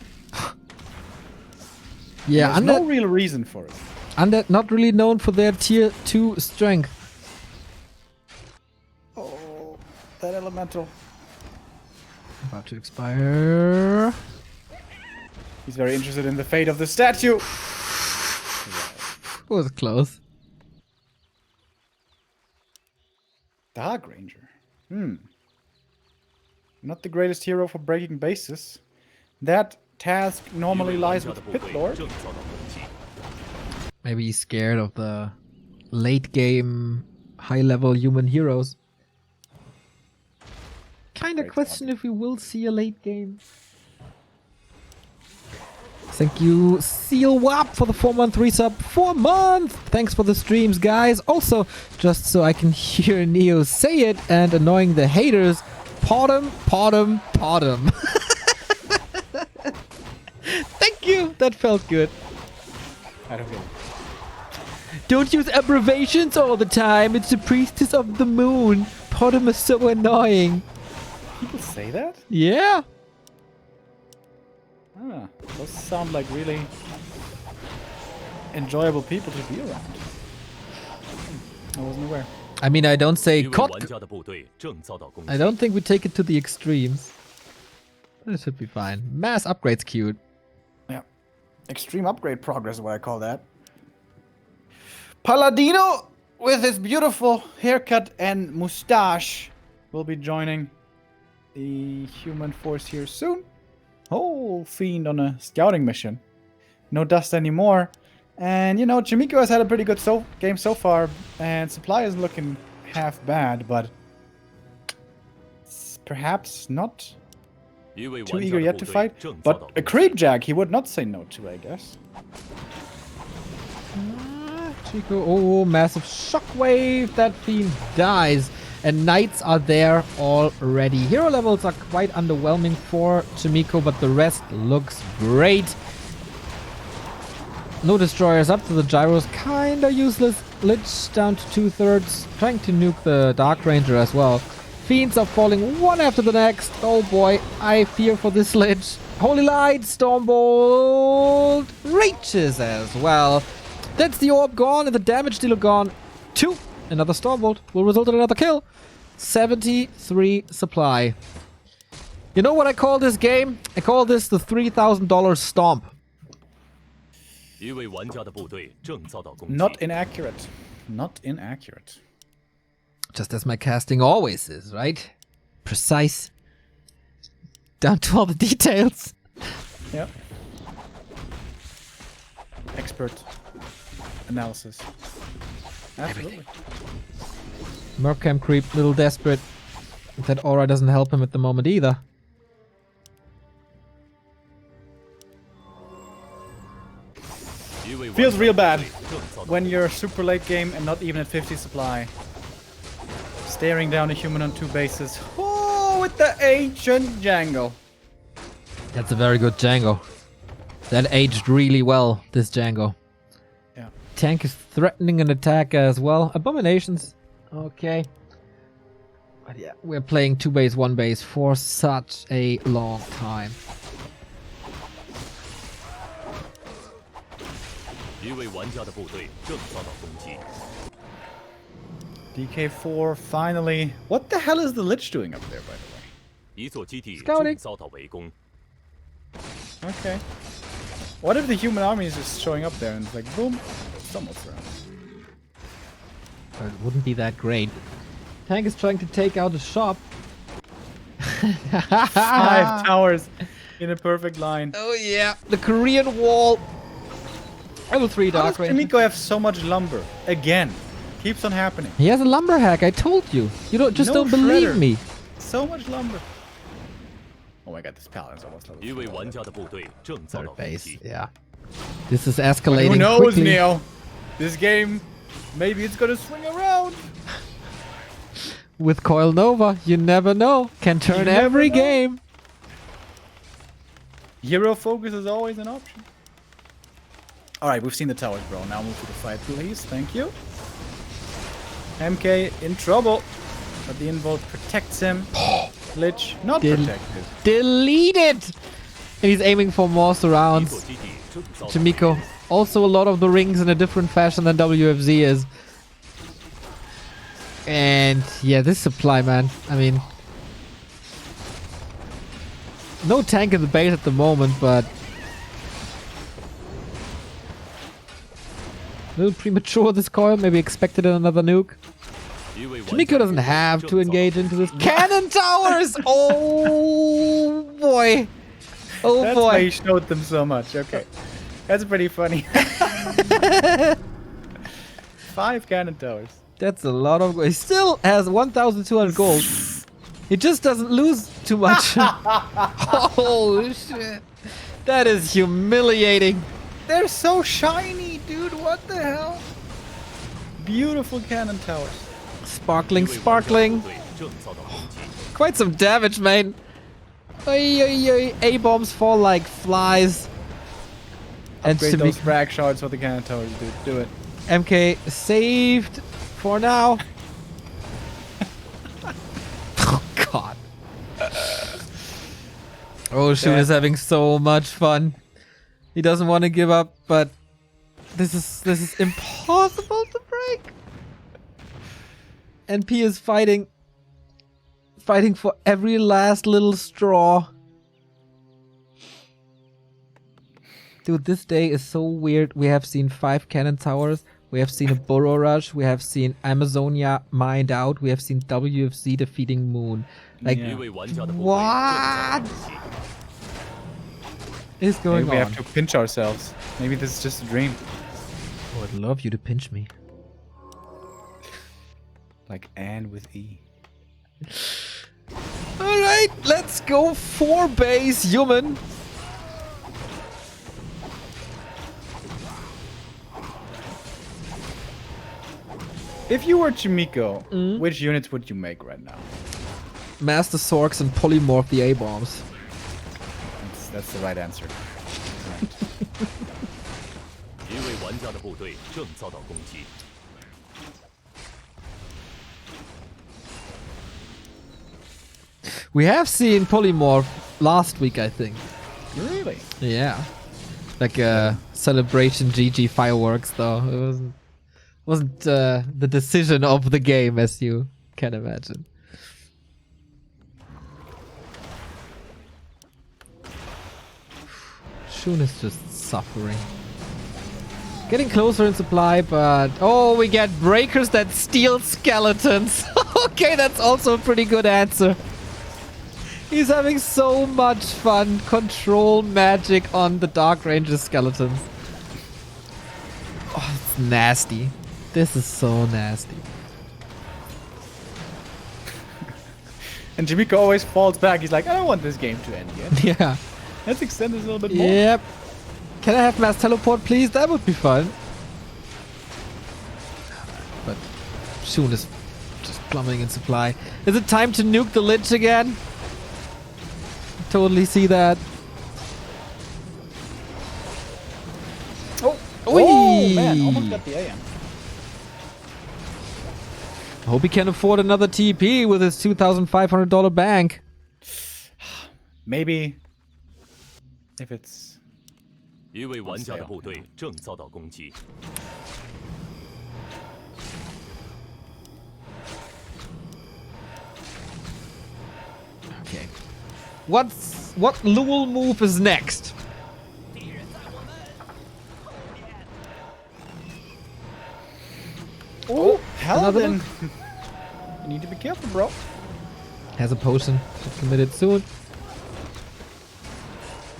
Yeah, There's no real reason for it. Undead not really known for their tier 2 strength. Oh, that elemental. About to expire. He's very interested in the fate of the statue. Was close. Dark Ranger. Not the greatest hero for breaking bases. That task normally lies with the Pit Lord. Maybe he's scared of the late game high level human heroes. Kinda question if we will see a late game. Thank you, Seal Wap, for the 4-month resub. 4 months! Thanks for the streams, guys. Also, just so I can hear Neo say it and annoying the haters, Podum, Podum, Podum. Thank you! That felt good. I don't get it. Don't use abbreviations all the time. It's the priestess of the moon. Podum is so annoying. People say that? Yeah. Ah, those sound like really enjoyable people to be around. I wasn't aware. I mean, I don't say 一位 cut. 玩家的部队正遭到攻击。 I don't think we take it to the extremes. That should be fine. Mass upgrades cute. Yeah. Extreme upgrade progress is what I call that. Paladino with his beautiful haircut and mustache will be joining the human force here soon. Oh, Fiend on a scouting mission. No dust anymore. And, you know, Chaemiko has had a pretty good game so far, and supply isn't looking half bad, but it's perhaps not 一位 too 玩 eager 家 yet 的 to 部 fight. 队正遭到 But a creep jack he would not say no to, I guess. Chico, oh, massive shockwave. That fiend dies. And knights are there already. Hero levels are quite underwhelming for Chaemiko, but the rest looks great. No destroyers up to the gyros. Kinda useless. Lich down to 2/3. Trying to nuke the Dark Ranger as well. Fiends are falling one after the next. Oh boy, I fear for this Lich. Holy Light, Stormbolt reaches as well. That's the orb gone and the damage dealer gone. 2. Another Stormbolt will result in another kill. 73 supply. You know what I call this game? I call this the $3,000 stomp. 一位玩家的部队正遭到攻击。 Not inaccurate. Not inaccurate. Just as my casting always is, right? Precise. Down to all the details. Yep. Expert analysis. Absolutely. Mercam creep, little desperate. That aura doesn't help him at the moment either. Feels real bad when you're super late game and not even at 50 supply. Staring down a human on 2 bases. Oh, with the ancient Django. That's a very good Django. That aged really well, this Django. Yeah. Tank is threatening an attack as well. Abominations. Okay. But yeah, we're playing 2 base, 1 base for such a long time. DK4 finally. What the hell is the Lich doing up there, by the way? Scouting. Okay. What if the human army is just showing up there and it's like, boom, someone's around. It wouldn't be that great. Tank is trying to take out a shop. 5 towers in a perfect line. Oh yeah, the Korean wall. Level 3 How Dark does Ranger. Chaemiko have so much lumber? Again. Keeps on happening. He has a lumber hack, I told you. You don't believe shredder. me. So much lumber. Oh my god, this paladin's almost level 3. Third base, yeah. This is escalating Who knows, quickly. Neo? This game, maybe it's gonna swing around. With Coil Nova, you never know. Can turn never every know. game. Hero focus is always an option. Alright, we've seen the towers, bro. Now move to the fight, please. Thank you. MK in trouble. But the involt protects him. Lich not protected. Deleted! And he's aiming for more surrounds. Chaemiko, also a lot of the rings in a different fashion than WFZ is. And yeah, this supply, man. I mean, no tank in the base at the moment, but a little premature this coil. Maybe expected another nuke. Chaemiko doesn't have to engage into this. Cannon towers! Oh boy. Oh That's boy. why he showed them so much. Okay. That's pretty funny. 5 cannon towers. That's a lot of gold. He still has 1,200 gold. He just doesn't lose too much. Holy shit. That is humiliating. They're so shiny, dude. What the hell? Beautiful cannon towers. Sparkling, sparkling. Quite some damage, man. A-bombs fall like flies. And Upgrade those Chaemiko, frag shards for the cannon towers, dude. Do it. MK saved for now. Oh god. Oh, Shun is having so much fun. He doesn't want to give up, but this is impossible to break. And P is fighting for every last little straw. Dude, this day is so weird. We have seen 5 cannon towers. We have seen a burrow rush. We have seen Amazonia mined out. We have seen WFC defeating Moon. Like, Yeah. what is going Maybe we on? have to pinch ourselves. Maybe this is just a dream. Oh, I'd love you to pinch me. Like Anne with E. Alright, let's go 4 base human. If you were Chaemiko, which units would you make right now? Master Sorks and polymorph the A-bombs. That's the right answer. Right. We have seen polymorph last week, I think. Really? Yeah. Like a celebration GG fireworks though. It wasn't the decision of the game, as you can imagine. Shun is just suffering. Getting closer in supply, but oh, we get breakers that steal skeletons. Okay, that's also a pretty good answer. He's having so much fun. Control magic on the Dark Ranger skeletons. Oh, it's nasty. This is so nasty. And Chaemiko always falls back. He's like, I don't want this game to end yet. Yeah. Let's extend this a little bit more. Yep. Can I have mass teleport, please? That would be fun. But soon is just plummeting in supply. Is it time to nuke the Lich again? Totally see that. Oh man, almost got the AM. Hope he can afford another TP with his $2,500 bank. Maybe if it's 一位玩家的部队正遭到攻击。 Okay. What Lul move is next? oh hell another then. You need to be careful, bro. Has a potion. Should commit it soon.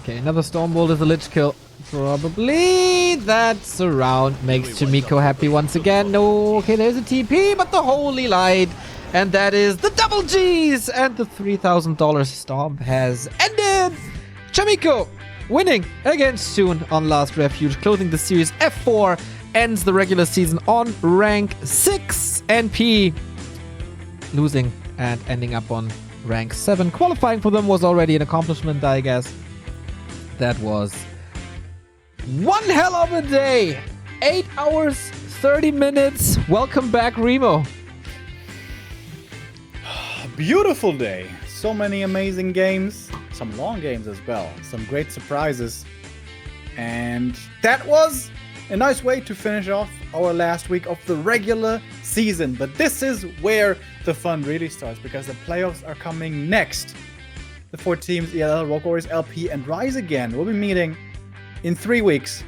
Okay, another Stormbolt is a Lich kill. Probably that's around. Makes Chaemiko happy once again. No, okay, there's a TP, but the Holy Light. And that is the double G's. And the $3,000 Stomp has ended. Chaemiko winning against Soin on Last Refuge, closing the series F4. Ends the regular season on rank 6. NP losing and ending up on rank 7. Qualifying for them was already an accomplishment, I guess. That was one hell of a day. 8 hours, 30 minutes. Welcome back, Remo. Beautiful day. So many amazing games. Some long games as well. Some great surprises. And that was a nice way to finish off our last week of the regular season. But this is where the fun really starts, because the playoffs are coming next. The 4 teams, ELL, Rogue Warriors, LP, and Rise Again, will be meeting in 3 weeks.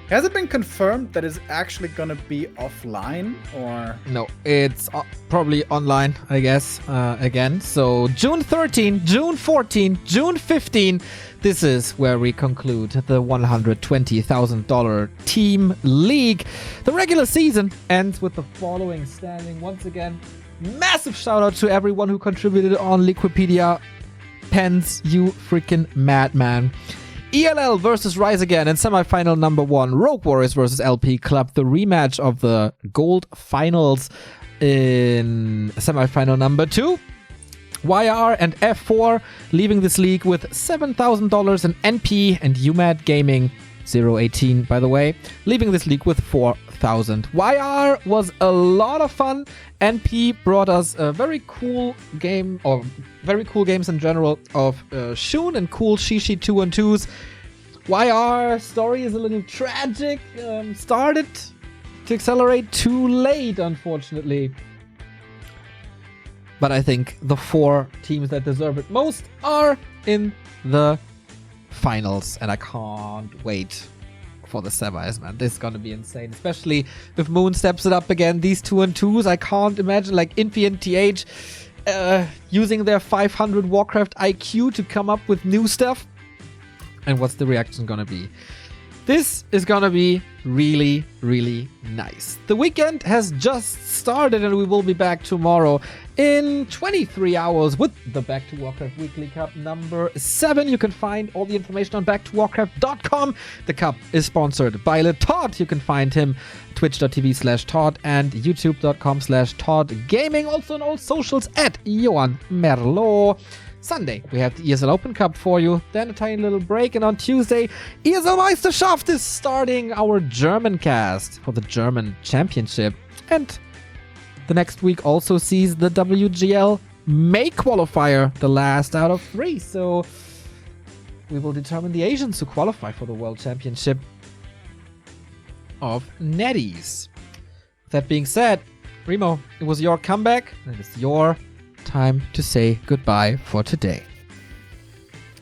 Has it been confirmed that it's actually gonna be offline, or? No, it's probably online, I guess, again. So June 13, June 14, June 15. This is where we conclude the $120,000 Team League. The regular season ends with the following standing. Once again, massive shout out to everyone who contributed on Liquipedia. Pens, you freaking madman. ELL versus Rise Again in semifinal number 1. Rogue Warriors versus LP Club, the rematch of the gold finals in semifinal number 2. YR and F4 leaving this league with $7,000 in NP, and UMAD Gaming 018, by the way, leaving this league with 4,000. YR was a lot of fun. NP brought us a very cool game, or very cool games in general, of Shun and cool Shishi 2-on-2s. YR story is a little tragic. Started to accelerate too late, unfortunately. But I think the 4 teams that deserve it most are in the finals, and I can't wait for the semis, man. This is gonna be insane, especially if Moon steps it up again. These 2-on-2s, I can't imagine like Infi and TH using their 500 Warcraft IQ to come up with new stuff. And what's the reaction gonna be? This is gonna be really, really nice. The weekend has just started, and we will be back tomorrow in 23 hours with the Back to Warcraft Weekly Cup number 7. You can find all the information on backtowarcraft.com. The cup is sponsored by Todd. You can find him twitch.tv/Todd and youtube.com/Todd Gaming. Also on all socials at Johan Merlo. Sunday, we have the ESL Open Cup for you, then a tiny little break, and on Tuesday, ESL Meisterschaft is starting our German cast for the German Championship. And the next week also sees the WGL May qualifier, the last out of 3. So we will determine the Asians who qualify for the World Championship of Netties. That being said, Remo, it was your comeback, and it's your time to say goodbye for today.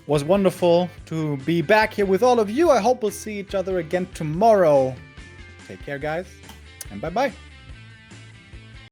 Was wonderful to be back here with all of you. I hope we'll see each other again tomorrow. Take care, guys, and bye-bye.